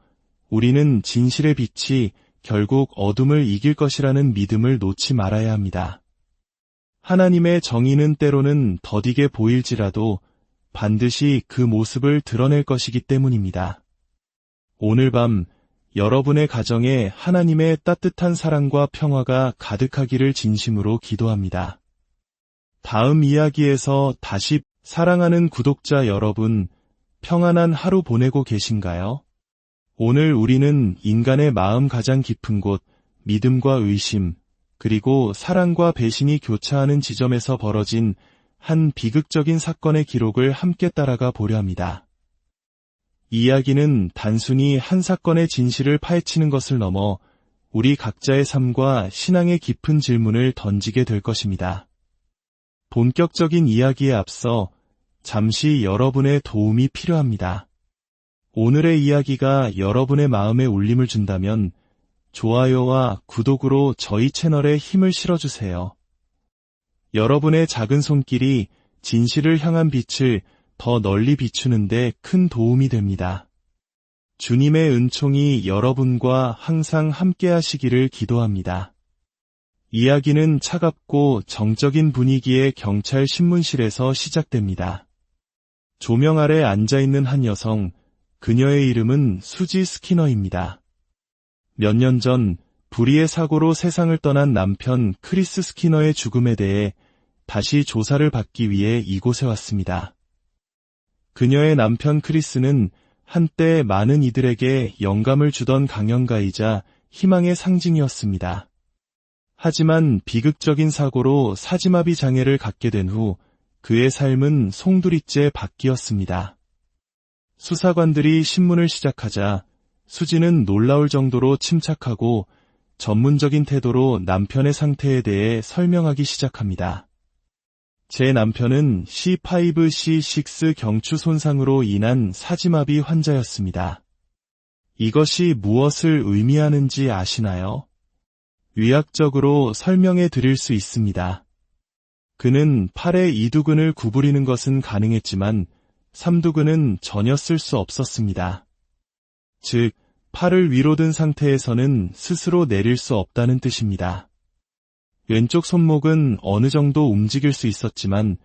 우리는 진실의 빛이 결국 어둠을 이길 것이라는 믿음을 놓지 말아야 합니다. 하나님의 정의는 때로는 더디게 보일지라도 반드시 그 모습을 드러낼 것이기 때문입니다. 오늘 밤 여러분의 가정에 하나님의 따뜻한 사랑과 평화가 가득하기를 진심으로 기도합니다. 다음 이야기에서 다시 사랑하는 구독자 여러분, 평안한 하루 보내고 계신가요? 오늘 우리는 인간의 마음 가장 깊은 곳, 믿음과 의심, 그리고 사랑과 배신이 교차하는 지점에서 벌어진 한 비극적인 사건의 기록을 함께 따라가 보려 합니다. 이야기는 단순히 한 사건의 진실을 파헤치는 것을 넘어 우리 각자의 삶과 신앙의 깊은 질문을 던지게 될 것입니다. 본격적인 이야기에 앞서 잠시 여러분의 도움이 필요합니다. 오늘의 이야기가 여러분의 마음에 울림을 준다면 좋아요와 구독으로 저희 채널에 힘을 실어주세요. 여러분의 작은 손길이 진실을 향한 빛을 더 널리 비추는데 큰 도움이 됩니다. 주님의 은총이 여러분과 항상 함께 하시기를 기도합니다. 이야기는 차갑고 정적인 분위기의 경찰 신문실에서 시작됩니다. 조명 아래 앉아있는 한 여성, 그녀의 이름은 수지 스키너입니다. 몇 년 전 불의의 사고로 세상을 떠난 남편 크리스 스키너의 죽음에 대해 다시 조사를 받기 위해 이곳에 왔습니다. 그녀의 남편 크리스는 한때 많은 이들에게 영감을 주던 강연가이자 희망의 상징이었습니다. 하지만 비극적인 사고로 사지마비 장애를 갖게 된 후 그의 삶은 송두리째 바뀌었습니다. 수사관들이 신문을 시작하자 수지는 놀라울 정도로 침착하고 전문적인 태도로 남편의 상태에 대해 설명하기 시작합니다. 제 남편은 C5C6 경추 손상으로 인한 사지마비 환자였습니다. 이것이 무엇을 의미하는지 아시나요? 의학적으로 설명해 드릴 수 있습니다. 그는 팔의 이두근을 구부리는 것은 가능했지만 삼두근은 전혀 쓸 수 없었습니다. 즉, 팔을 위로 든 상태에서는 스스로 내릴 수 없다는 뜻입니다. 왼쪽 손목은 어느 정도 움직일 수 있었지만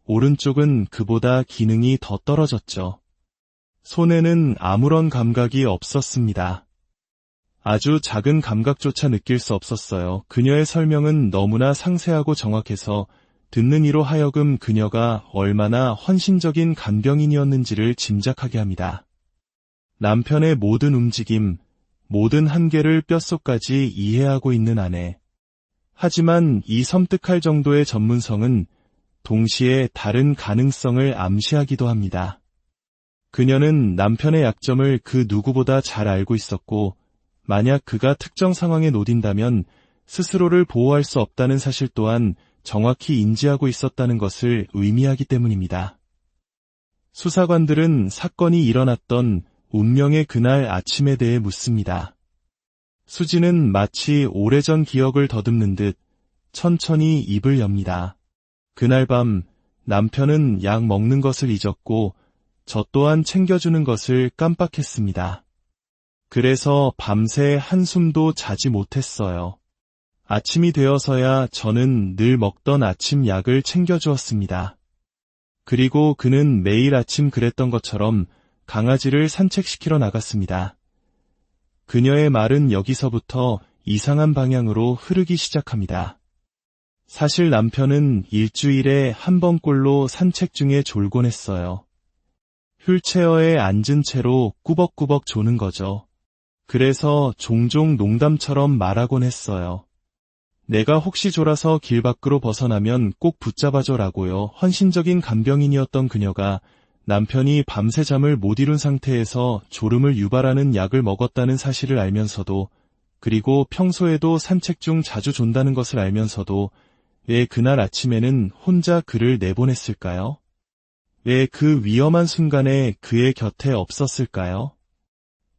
오른쪽은 그보다 기능이 더 떨어졌죠. 손에는 아무런 감각이 없었습니다. 아주 작은 감각조차 느낄 수 없었어요. 그녀의 설명은 너무나 상세하고 정확해서 듣는 이로 하여금 그녀가 얼마나 헌신적인 간병인이었는지를 짐작하게 합니다. 남편의 모든 움직임, 모든 한계를 뼛속까지 이해하고 있는 아내. 하지만 이 섬뜩할 정도의 전문성은 동시에 다른 가능성을 암시하기도 합니다. 그녀는 남편의 약점을 그 누구보다 잘 알고 있었고, 만약 그가 특정 상황에 놓딘다면 스스로를 보호할 수 없다는 사실 또한 정확히 인지하고 있었다는 것을 의미하기 때문입니다. 수사관들은 사건이 일어났던 운명의 그날 아침에 대해 묻습니다. 수지는 마치 오래전 기억을 더듬는 듯 천천히 입을 엽니다. 그날 밤 남편은 약 먹는 것을 잊었고 저 또한 챙겨주는 것을 깜빡했습니다. 그래서 밤새 한숨도 자지 못했어요. 아침이 되어서야 저는 늘 먹던 아침 약을 챙겨주었습니다. 그리고 그는 매일 아침 그랬던 것처럼 강아지를 산책시키러 나갔습니다. 그녀의 말은 여기서부터 이상한 방향으로 흐르기 시작합니다. 사실 남편은 일주일에 한 번꼴로 산책 중에 졸곤 했어요. 휠체어에 앉은 채로 꾸벅꾸벅 조는 거죠. 그래서 종종 농담처럼 말하곤 했어요. 내가 혹시 졸아서 길 밖으로 벗어나면 꼭 붙잡아줘라고요. 헌신적인 간병인이었던 그녀가 남편이 밤새 잠을 못 이룬 상태에서 졸음을 유발하는 약을 먹었다는 사실을 알면서도, 그리고 평소에도 산책 중 자주 존다는 것을 알면서도 왜 그날 아침에는 혼자 그를 내보냈을까요? 왜 그 위험한 순간에 그의 곁에 없었을까요?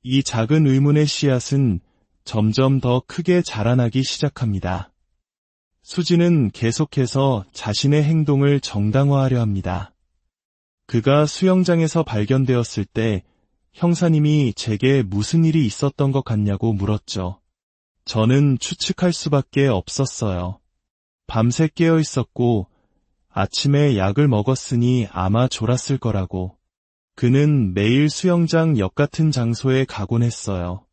이 작은 의문의 씨앗은 점점 더 크게 자라나기 시작합니다. 수지는 계속해서 자신의 행동을 정당화하려 합니다. 그가 수영장에서 발견되었을 때 형사님이 제게 무슨 일이 있었던 것 같냐고 물었죠. 저는 추측할 수밖에 없었어요. 밤새 깨어 있었고 아침에 약을 먹었으니 아마 졸았을 거라고. 그는 매일 수영장 역 같은 장소에 가곤 했어요.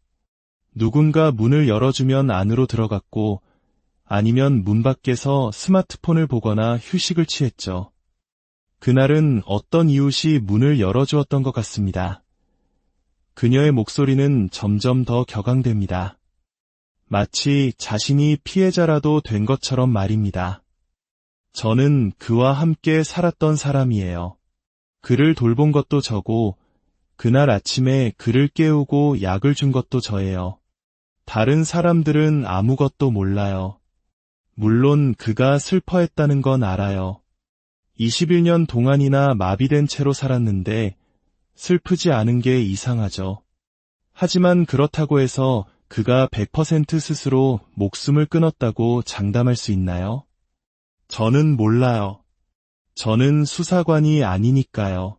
누군가 문을 열어주면 안으로 들어갔고, 아니면 문 밖에서 스마트폰을 보거나 휴식을 취했죠. 그날은 어떤 이웃이 문을 열어주었던 것 같습니다. 그녀의 목소리는 점점 더 격앙됩니다. 마치 자신이 피해자라도 된 것처럼 말입니다. 저는 그와 함께 살았던 사람이에요. 그를 돌본 것도 저고, 그날 아침에 그를 깨우고 약을 준 것도 저예요. 다른 사람들은 아무것도 몰라요. 물론 그가 슬퍼했다는 건 알아요. 21년 동안이나 마비된 채로 살았는데 슬프지 않은 게 이상하죠. 하지만 그렇다고 해서 그가 100% 스스로 목숨을 끊었다고 장담할 수 있나요? 저는 몰라요. 저는 수사관이 아니니까요.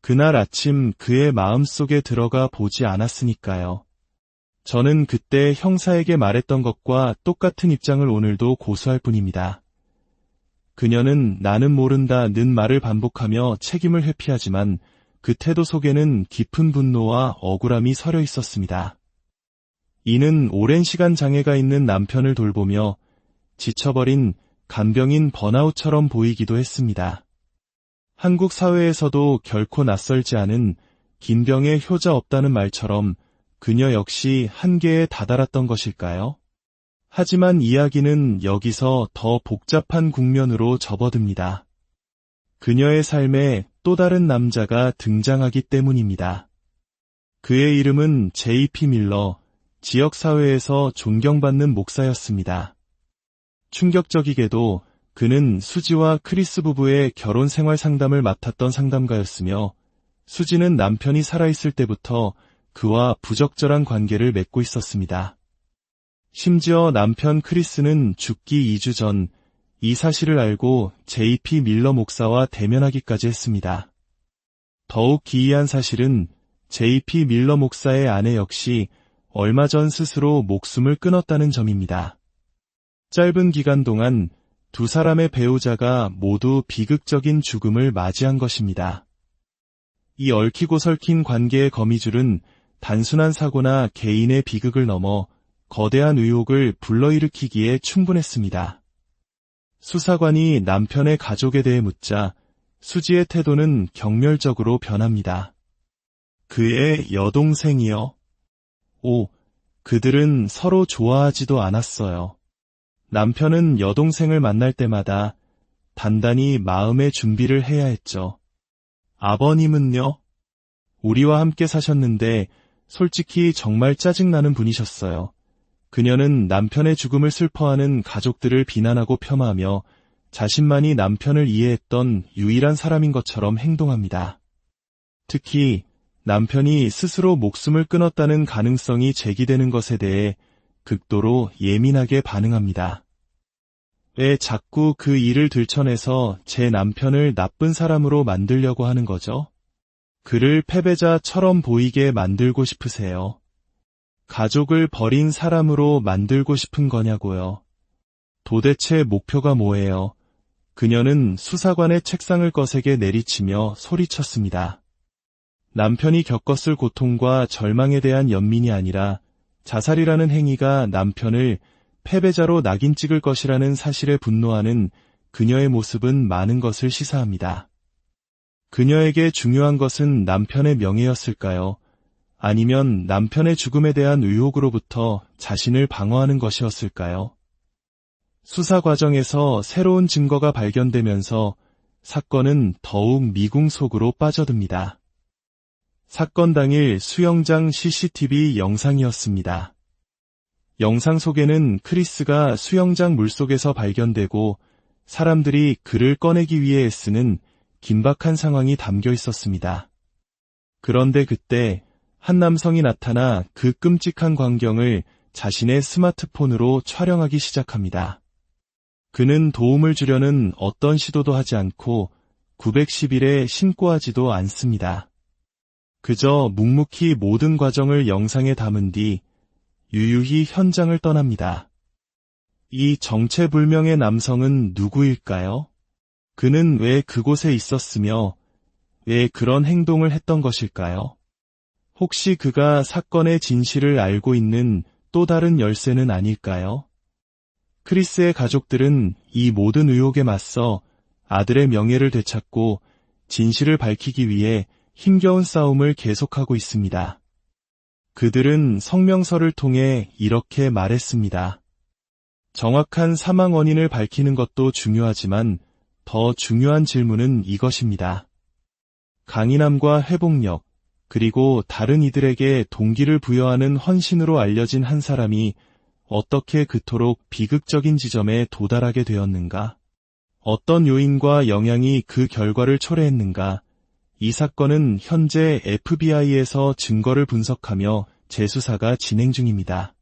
그날 아침 그의 마음속에 들어가 보지 않았으니까요. 저는 그때 형사에게 말했던 것과 똑같은 입장을 오늘도 고수할 뿐입니다. 그녀는 나는 모른다는 말을 반복하며 책임을 회피하지만 그 태도 속에는 깊은 분노와 억울함이 서려 있었습니다. 이는 오랜 시간 장애가 있는 남편을 돌보며 지쳐버린 간병인 번아웃처럼 보이기도 했습니다. 한국 사회에서도 결코 낯설지 않은 긴 병에 효자 없다는 말처럼 그녀 역시 한계에 다다랐던 것일까요? 하지만 이야기는 여기서 더 복잡한 국면으로 접어듭니다. 그녀의 삶에 또 다른 남자가 등장하기 때문입니다. 그의 이름은 J.P. 밀러, 지역사회에서 존경받는 목사였습니다. 충격적이게도 그는 수지와 크리스 부부의 결혼 생활 상담을 맡았던 상담가였으며 수지는 남편이 살아있을 때부터 그와 부적절한 관계를 맺고 있었습니다. 심지어 남편 크리스는 죽기 2주 전 이 사실을 알고 J.P. 밀러 목사와 대면하기까지 했습니다. 더욱 기이한 사실은 J.P. 밀러 목사의 아내 역시 얼마 전 스스로 목숨을 끊었다는 점입니다. 짧은 기간 동안 두 사람의 배우자가 모두 비극적인 죽음을 맞이한 것입니다. 이 얽히고 설킨 관계의 거미줄은 단순한 사고나 개인의 비극을 넘어 거대한 의혹을 불러일으키기에 충분했습니다. 수사관이 남편의 가족에 대해 묻자 수지의 태도는 경멸적으로 변합니다. 그의 여동생이요? 그들은 서로 좋아하지도 않았어요. 남편은 여동생을 만날 때마다 단단히 마음의 준비를 해야 했죠. 아버님은요? 우리와 함께 사셨는데 솔직히 정말 짜증나는 분이셨어요. 그녀는 남편의 죽음을 슬퍼하는 가족들을 비난하고 폄하하며 자신만이 남편을 이해했던 유일한 사람인 것처럼 행동합니다. 특히 남편이 스스로 목숨을 끊었다는 가능성이 제기되는 것에 대해 극도로 예민하게 반응합니다. 왜 자꾸 그 일을 들춰내서 제 남편을 나쁜 사람으로 만들려고 하는 거죠? 그를 패배자처럼 보이게 만들고 싶으세요? 가족을 버린 사람으로 만들고 싶은 거냐고요. 도대체 목표가 뭐예요? 그녀는 수사관의 책상을 거세게 내리치며 소리쳤습니다. 남편이 겪었을 고통과 절망에 대한 연민이 아니라 자살이라는 행위가 남편을 패배자로 낙인 찍을 것이라는 사실에 분노하는 그녀의 모습은 많은 것을 시사합니다. 그녀에게 중요한 것은 남편의 명예였을까요? 아니면 남편의 죽음에 대한 의혹으로부터 자신을 방어하는 것이었을까요? 수사 과정에서 새로운 증거가 발견되면서 사건은 더욱 미궁 속으로 빠져듭니다. 사건 당일 수영장 CCTV 영상이었습니다. 영상 속에는 크리스가 수영장 물속에서 발견되고 사람들이 그를 꺼내기 위해 애쓰는 긴박한 상황이 담겨 있었습니다. 그런데 그때 한 남성이 나타나 그 끔찍한 광경을 자신의 스마트폰으로 촬영하기 시작합니다. 그는 도움을 주려는 어떤 시도도 하지 않고 911에 신고하지도 않습니다. 그저 묵묵히 모든 과정을 영상에 담은 뒤 유유히 현장을 떠납니다. 이 정체불명의 남성은 누구일까요? 그는 왜 그곳에 있었으며 왜 그런 행동을 했던 것일까요? 혹시 그가 사건의 진실을 알고 있는 또 다른 열쇠는 아닐까요? 크리스의 가족들은 이 모든 의혹에 맞서 아들의 명예를 되찾고 진실을 밝히기 위해 힘겨운 싸움을 계속하고 있습니다. 그들은 성명서를 통해 이렇게 말했습니다. 정확한 사망 원인을 밝히는 것도 중요하지만 더 중요한 질문은 이것입니다. 강인함과 회복력, 그리고 다른 이들에게 동기를 부여하는 헌신으로 알려진 한 사람이 어떻게 그토록 비극적인 지점에 도달하게 되었는가? 어떤 요인과 영향이 그 결과를 초래했는가? 이 사건은 현재 FBI에서 증거를 분석하며 재수사가 진행 중입니다.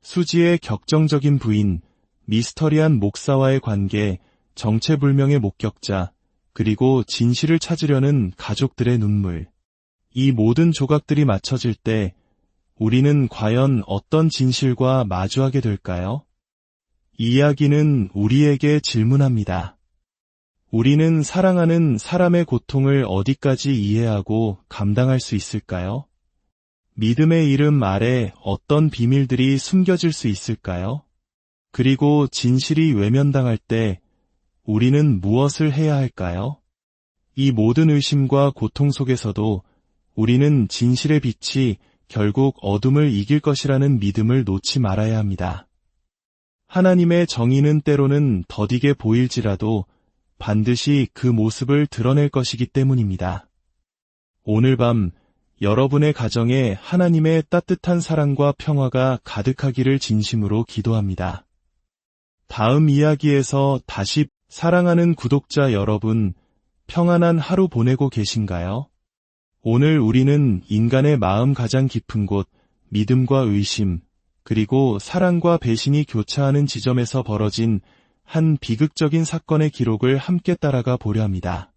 수지의 격정적인 부인, 미스터리한 목사와의 관계, 정체불명의 목격자, 그리고 진실을 찾으려는 가족들의 눈물. 이 모든 조각들이 맞춰질 때 우리는 과연 어떤 진실과 마주하게 될까요? 이 이야기는 우리에게 질문합니다. 우리는 사랑하는 사람의 고통을 어디까지 이해하고 감당할 수 있을까요? 믿음의 이름 아래 어떤 비밀들이 숨겨질 수 있을까요? 그리고 진실이 외면당할 때 우리는 무엇을 해야 할까요? 이 모든 의심과 고통 속에서도 우리는 진실의 빛이 결국 어둠을 이길 것이라는 믿음을 놓지 말아야 합니다. 하나님의 정의는 때로는 더디게 보일지라도 반드시 그 모습을 드러낼 것이기 때문입니다. 오늘 밤 여러분의 가정에 하나님의 따뜻한 사랑과 평화가 가득하기를 진심으로 기도합니다. 다음 이야기에서 다시 사랑하는 구독자 여러분, 평안한 하루 보내고 계신가요? 오늘 우리는 인간의 마음 가장 깊은 곳, 믿음과 의심, 그리고 사랑과 배신이 교차하는 지점에서 벌어진 한 비극적인 사건의 기록을 함께 따라가 보려 합니다.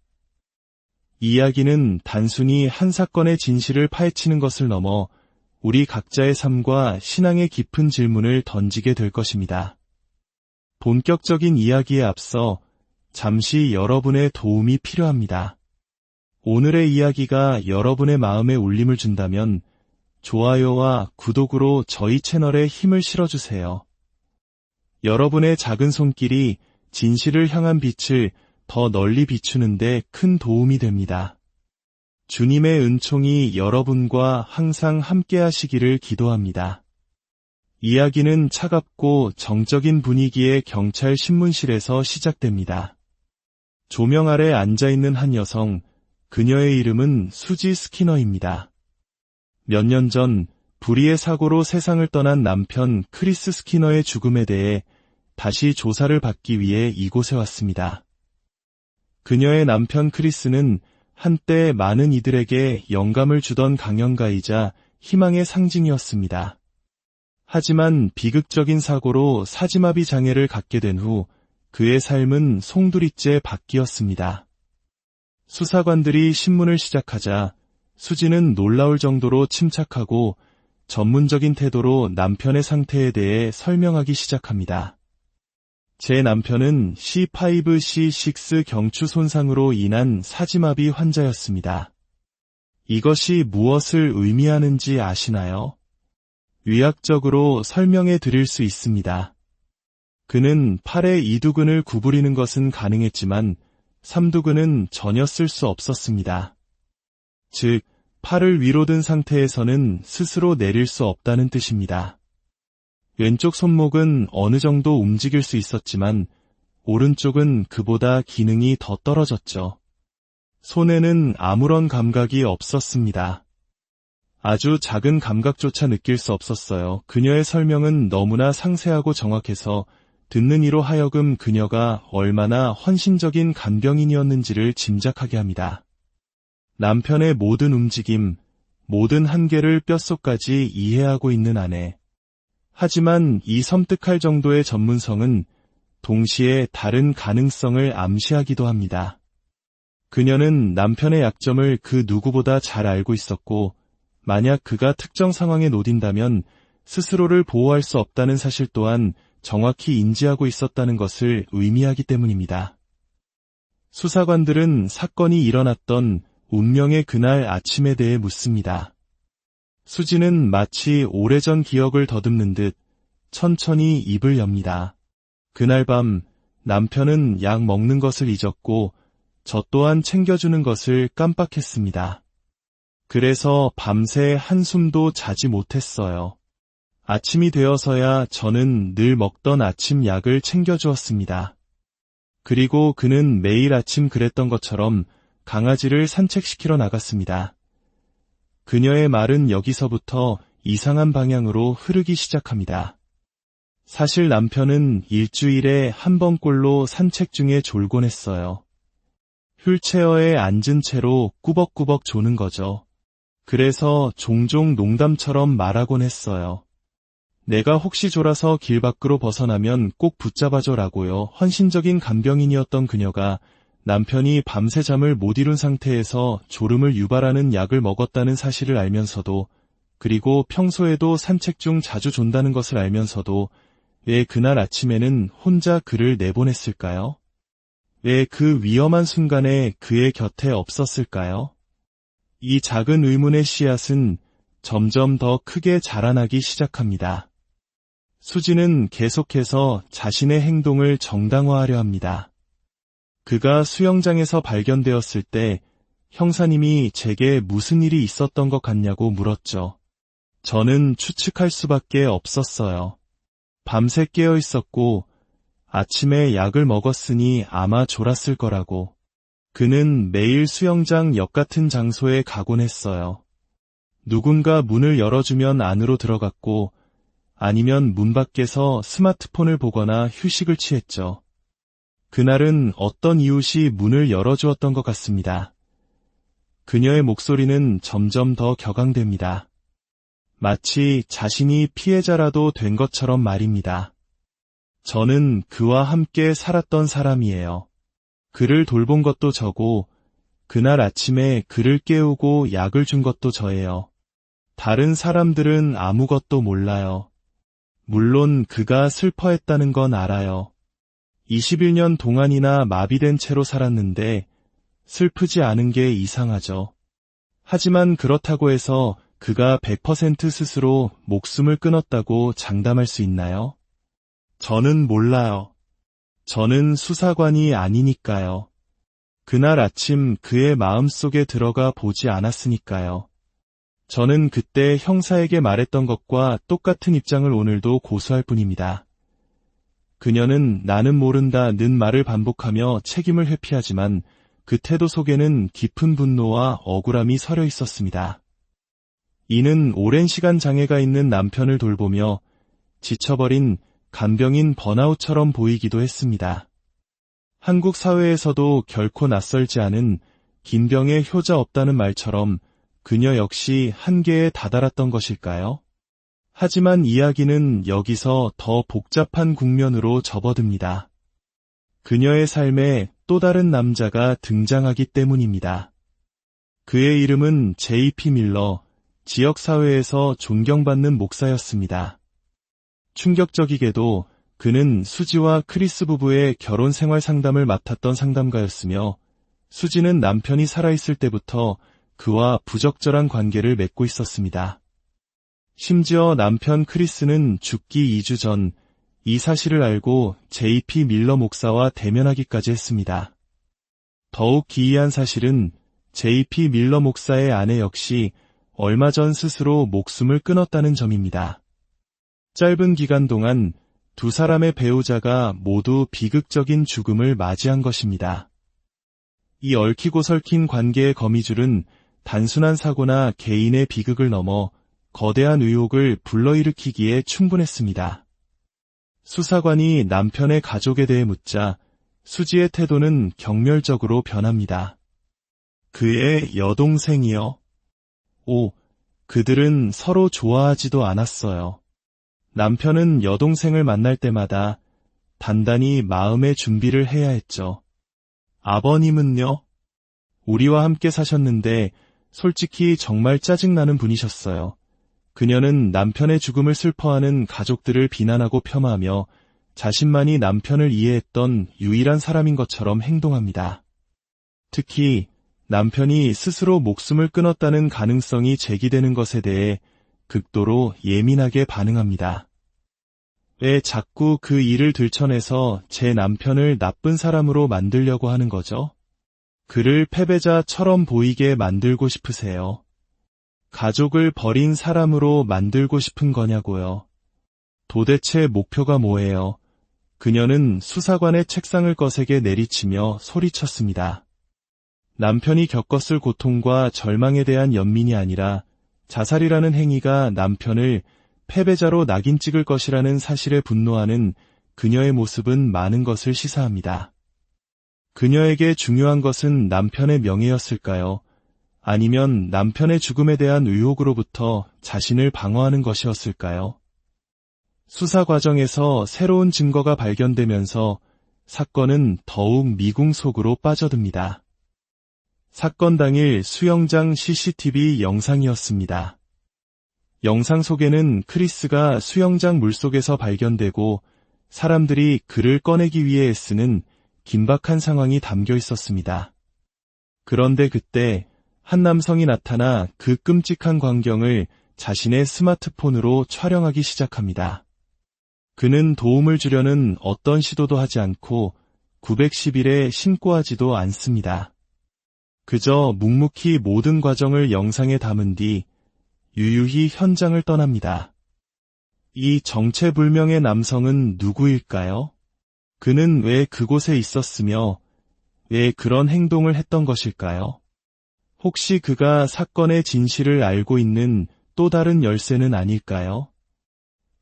이 이야기는 단순히 한 사건의 진실을 파헤치는 것을 넘어 우리 각자의 삶과 신앙의 깊은 질문을 던지게 될 것입니다. 본격적인 이야기에 앞서 잠시 여러분의 도움이 필요합니다. 오늘의 이야기가 여러분의 마음에 울림을 준다면 좋아요와 구독으로 저희 채널에 힘을 실어주세요. 여러분의 작은 손길이 진실을 향한 빛을 더 널리 비추는데 큰 도움이 됩니다. 주님의 은총이 여러분과 항상 함께 하시기를 기도합니다. 이야기는 차갑고 정적인 분위기의 경찰 신문실에서 시작됩니다. 조명 아래 앉아있는 한 여성, 그녀의 이름은 수지 스키너입니다. 몇 년 전 불의의 사고로 세상을 떠난 남편 크리스 스키너의 죽음에 대해 다시 조사를 받기 위해 이곳에 왔습니다. 그녀의 남편 크리스는 한때 많은 이들에게 영감을 주던 강연가이자 희망의 상징이었습니다. 하지만 비극적인 사고로 사지마비 장애를 갖게 된 후 그의 삶은 송두리째 바뀌었습니다. 수사관들이 신문을 시작하자 수지는 놀라울 정도로 침착하고 전문적인 태도로 남편의 상태에 대해 설명하기 시작합니다. 제 남편은 C5C6 경추 손상으로 인한 사지마비 환자였습니다. 이것이 무엇을 의미하는지 아시나요? 의학적으로 설명해 드릴 수 있습니다. 그는 팔의 이두근을 구부리는 것은 가능했지만 삼두근은 전혀 쓸 수 없었습니다. 즉, 팔을 위로 든 상태에서는 스스로 내릴 수 없다는 뜻입니다. 왼쪽 손목은 어느 정도 움직일 수 있었지만 오른쪽은 그보다 기능이 더 떨어졌죠. 손에는 아무런 감각이 없었습니다. 아주 작은 감각조차 느낄 수 없었어요. 그녀의 설명은 너무나 상세하고 정확해서 듣는 이로 하여금 그녀가 얼마나 헌신적인 간병인이었는지를 짐작하게 합니다. 남편의 모든 움직임, 모든 한계를 뼛속까지 이해하고 있는 아내. 하지만 이 섬뜩할 정도의 전문성은 동시에 다른 가능성을 암시하기도 합니다. 그녀는 남편의 약점을 그 누구보다 잘 알고 있었고, 만약 그가 특정 상황에 놓인다면 스스로를 보호할 수 없다는 사실 또한 정확히 인지하고 있었다는 것을 의미하기 때문입니다. 수사관들은 사건이 일어났던 운명의 그날 아침에 대해 묻습니다. 수지는 마치 오래전 기억을 더듬는 듯 천천히 입을 엽니다. 그날 밤 남편은 약 먹는 것을 잊었고 저 또한 챙겨주는 것을 깜빡했습니다. 그래서 밤새 한숨도 자지 못했어요. 아침이 되어서야 저는 늘 먹던 아침 약을 챙겨주었습니다. 그리고 그는 매일 아침 그랬던 것처럼 강아지를 산책시키러 나갔습니다. 그녀의 말은 여기서부터 이상한 방향으로 흐르기 시작합니다. 사실 남편은 일주일에 한 번꼴로 산책 중에 졸곤 했어요. 휠체어에 앉은 채로 꾸벅꾸벅 조는 거죠. 그래서 종종 농담처럼 말하곤 했어요. 내가 혹시 졸아서 길 밖으로 벗어나면 꼭 붙잡아줘라고요. 헌신적인 간병인이었던 그녀가 남편이 밤새 잠을 못 이룬 상태에서 졸음을 유발하는 약을 먹었다는 사실을 알면서도, 그리고 평소에도 산책 중 자주 존다는 것을 알면서도 왜 그날 아침에는 혼자 그를 내보냈을까요? 왜 그 위험한 순간에 그의 곁에 없었을까요? 이 작은 의문의 씨앗은 점점 더 크게 자라나기 시작합니다. 수지는 계속해서 자신의 행동을 정당화하려 합니다. 그가 수영장에서 발견되었을 때 형사님이 제게 무슨 일이 있었던 것 같냐고 물었죠. 저는 추측할 수밖에 없었어요. 밤새 깨어 있었고 아침에 약을 먹었으니 아마 졸았을 거라고. 그는 매일 수영장 역 같은 장소에 가곤 했어요. 누군가 문을 열어주면 안으로 들어갔고 아니면 문 밖에서 스마트폰을 보거나 휴식을 취했죠. 그날은 어떤 이웃이 문을 열어주었던 것 같습니다. 그녀의 목소리는 점점 더 격앙됩니다. 마치 자신이 피해자라도 된 것처럼 말입니다. 저는 그와 함께 살았던 사람이에요. 그를 돌본 것도 저고 그날 아침에 그를 깨우고 약을 준 것도 저예요. 다른 사람들은 아무것도 몰라요. 물론 그가 슬퍼했다는 건 알아요. 21년 동안이나 마비된 채로 살았는데 슬프지 않은 게 이상하죠. 하지만 그렇다고 해서 그가 100% 스스로 목숨을 끊었다고 장담할 수 있나요? 저는 몰라요. 저는 수사관이 아니니까요. 그날 아침 그의 마음속에 들어가 보지 않았으니까요. 저는 그때 형사에게 말했던 것과 똑같은 입장을 오늘도 고수할 뿐입니다. 그녀는 나는 모른다는 말을 반복하며 책임을 회피하지만 그 태도 속에는 깊은 분노와 억울함이 서려 있었습니다. 이는 오랜 시간 장애가 있는 남편을 돌보며 지쳐버린 간병인 번아웃처럼 보이기도 했습니다. 한국 사회에서도 결코 낯설지 않은 긴 병에 효자 없다는 말처럼 그녀 역시 한계에 다다랐던 것일까요? 하지만 이야기는 여기서 더 복잡한 국면으로 접어듭니다. 그녀의 삶에 또 다른 남자가 등장하기 때문입니다. 그의 이름은 J.P. 밀러, 지역사회에서 존경받는 목사였습니다. 충격적이게도 그는 수지와 크리스 부부의 결혼 생활 상담을 맡았던 상담가였으며 수지는 남편이 살아있을 때부터 그와 부적절한 관계를 맺고 있었습니다. 심지어 남편 크리스는 죽기 2주 전 이 사실을 알고 J.P. 밀러 목사와 대면하기까지 했습니다. 더욱 기이한 사실은 J.P. 밀러 목사의 아내 역시 얼마 전 스스로 목숨을 끊었다는 점입니다. 짧은 기간 동안 두 사람의 배우자가 모두 비극적인 죽음을 맞이한 것입니다. 이 얽히고 설킨 관계의 거미줄은 단순한 사고나 개인의 비극을 넘어 거대한 의혹을 불러일으키기에 충분했습니다. 수사관이 남편의 가족에 대해 묻자 수지의 태도는 경멸적으로 변합니다. 그의 여동생이요? 그들은 서로 좋아하지도 않았어요. 남편은 여동생을 만날 때마다 단단히 마음의 준비를 해야 했죠. 아버님은요? 우리와 함께 사셨는데 솔직히 정말 짜증나는 분이셨어요. 그녀는 남편의 죽음을 슬퍼하는 가족들을 비난하고 폄하하며 자신만이 남편을 이해했던 유일한 사람인 것처럼 행동합니다. 특히 남편이 스스로 목숨을 끊었다는 가능성이 제기되는 것에 대해 극도로 예민하게 반응합니다. 왜 자꾸 그 일을 들춰내서 제 남편을 나쁜 사람으로 만들려고 하는 거죠? 그를 패배자처럼 보이게 만들고 싶으세요? 가족을 버린 사람으로 만들고 싶은 거냐고요? 도대체 목표가 뭐예요? 그녀는 수사관의 책상을 거세게 내리치며 소리쳤습니다. 남편이 겪었을 고통과 절망에 대한 연민이 아니라 자살이라는 행위가 남편을 패배자로 낙인 찍을 것이라는 사실에 분노하는 그녀의 모습은 많은 것을 시사합니다. 그녀에게 중요한 것은 남편의 명예였을까요? 아니면 남편의 죽음에 대한 의혹으로부터 자신을 방어하는 것이었을까요? 수사 과정에서 새로운 증거가 발견되면서 사건은 더욱 미궁 속으로 빠져듭니다. 사건 당일 수영장 CCTV 영상이었습니다. 영상 속에는 크리스가 수영장 물속에서 발견되고 사람들이 그를 꺼내기 위해 애쓰는 긴박한 상황이 담겨 있었습니다. 그런데 그때 한 남성이 나타나 그 끔찍한 광경을 자신의 스마트폰으로 촬영하기 시작합니다. 그는 도움을 주려는 어떤 시도도 하지 않고 910일에 신고하지도 않습니다. 그저 묵묵히 모든 과정을 영상에 담은 뒤 유유히 현장을 떠납니다. 이 정체불명의 남성은 누구일까요? 그는 왜 그곳에 있었으며 왜 그런 행동을 했던 것일까요? 혹시 그가 사건의 진실을 알고 있는 또 다른 열쇠는 아닐까요?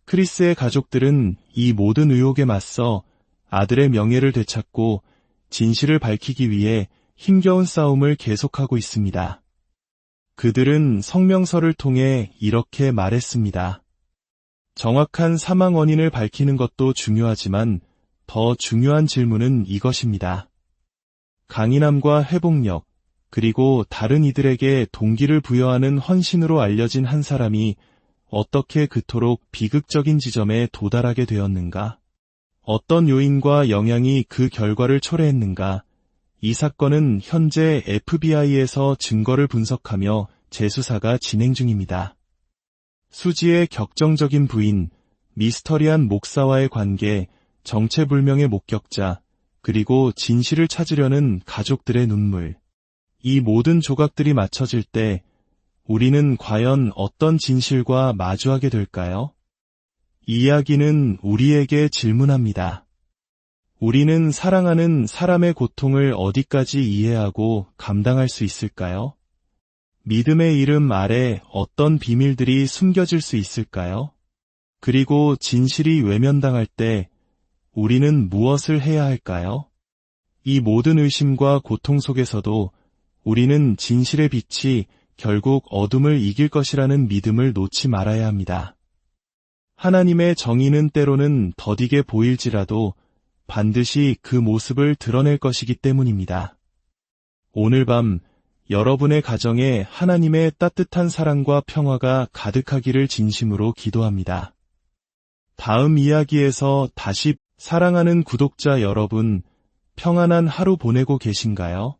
크리스의 가족들은 이 모든 의혹에 맞서 아들의 명예를 되찾고 진실을 밝히기 위해 힘겨운 싸움을 계속하고 있습니다. 그들은 성명서를 통해 이렇게 말했습니다. 정확한 사망 원인을 밝히는 것도 중요하지만 더 중요한 질문은 이것입니다. 강인함과 회복력, 그리고 다른 이들에게 동기를 부여하는 헌신으로 알려진 한 사람이 어떻게 그토록 비극적인 지점에 도달하게 되었는가? 어떤 요인과 영향이 그 결과를 초래했는가? 이 사건은 현재 FBI에서 증거를 분석하며 재수사가 진행 중입니다. 수지의 격정적인 부인, 미스터리한 목사와의 관계, 정체불명의 목격자, 그리고 진실을 찾으려는 가족들의 눈물. 이 모든 조각들이 맞춰질 때 우리는 과연 어떤 진실과 마주하게 될까요? 이야기는 우리에게 질문합니다. 우리는 사랑하는 사람의 고통을 어디까지 이해하고 감당할 수 있을까요? 믿음의 이름 아래 어떤 비밀들이 숨겨질 수 있을까요? 그리고 진실이 외면당할 때 우리는 무엇을 해야 할까요? 이 모든 의심과 고통 속에서도 우리는 진실의 빛이 결국 어둠을 이길 것이라는 믿음을 놓지 말아야 합니다. 하나님의 정의는 때로는 더디게 보일지라도 반드시 그 모습을 드러낼 것이기 때문입니다. 오늘 밤 여러분의 가정에 하나님의 따뜻한 사랑과 평화가 가득하기를 진심으로 기도합니다. 다음 이야기에서 다시 사랑하는 구독자 여러분, 평안한 하루 보내고 계신가요?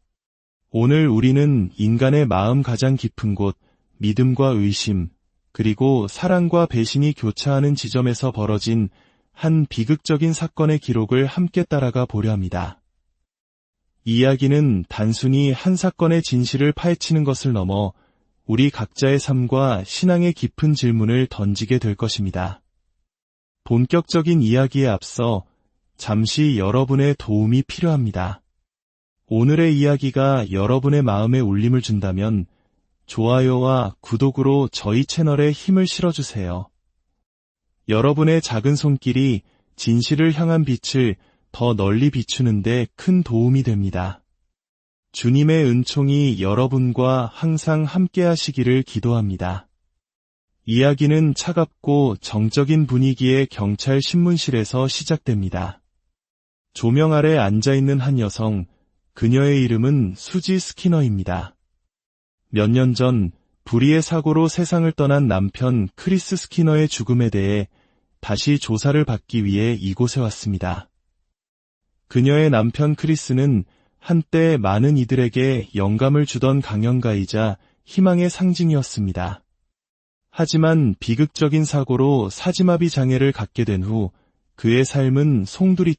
오늘 우리는 인간의 마음 가장 깊은 곳, 믿음과 의심, 그리고 사랑과 배신이 교차하는 지점에서 벌어진 한 비극적인 사건의 기록을 함께 따라가 보려 합니다. 이야기는 단순히 한 사건의 진실을 파헤치는 것을 넘어 우리 각자의 삶과 신앙의 깊은 질문을 던지게 될 것입니다. 본격적인 이야기에 앞서 잠시 여러분의 도움이 필요합니다. 오늘의 이야기가 여러분의 마음에 울림을 준다면 좋아요와 구독으로 저희 채널에 힘을 실어주세요. 여러분의 작은 손길이 진실을 향한 빛을 더 널리 비추는 데 큰 도움이 됩니다. 주님의 은총이 여러분과 항상 함께 하시기를 기도합니다. 이야기는 차갑고 정적인 분위기의 경찰 신문실에서 시작됩니다. 조명 아래 앉아있는 한 여성, 그녀의 이름은 수지 스키너입니다. 몇 년 전 불의의 사고로 세상을 떠난 남편 크리스 스키너의 죽음에 대해 다시 조사를 받기 위해 이곳에 왔습니다. 그녀의 남편 크리스는 한때 많은 이들에게 영감을 주던 강연가이자 희망의 상징이었습니다. 하지만 비극적인 사고로 사지마비 장애를 갖게 된 후 그의 삶은 송두리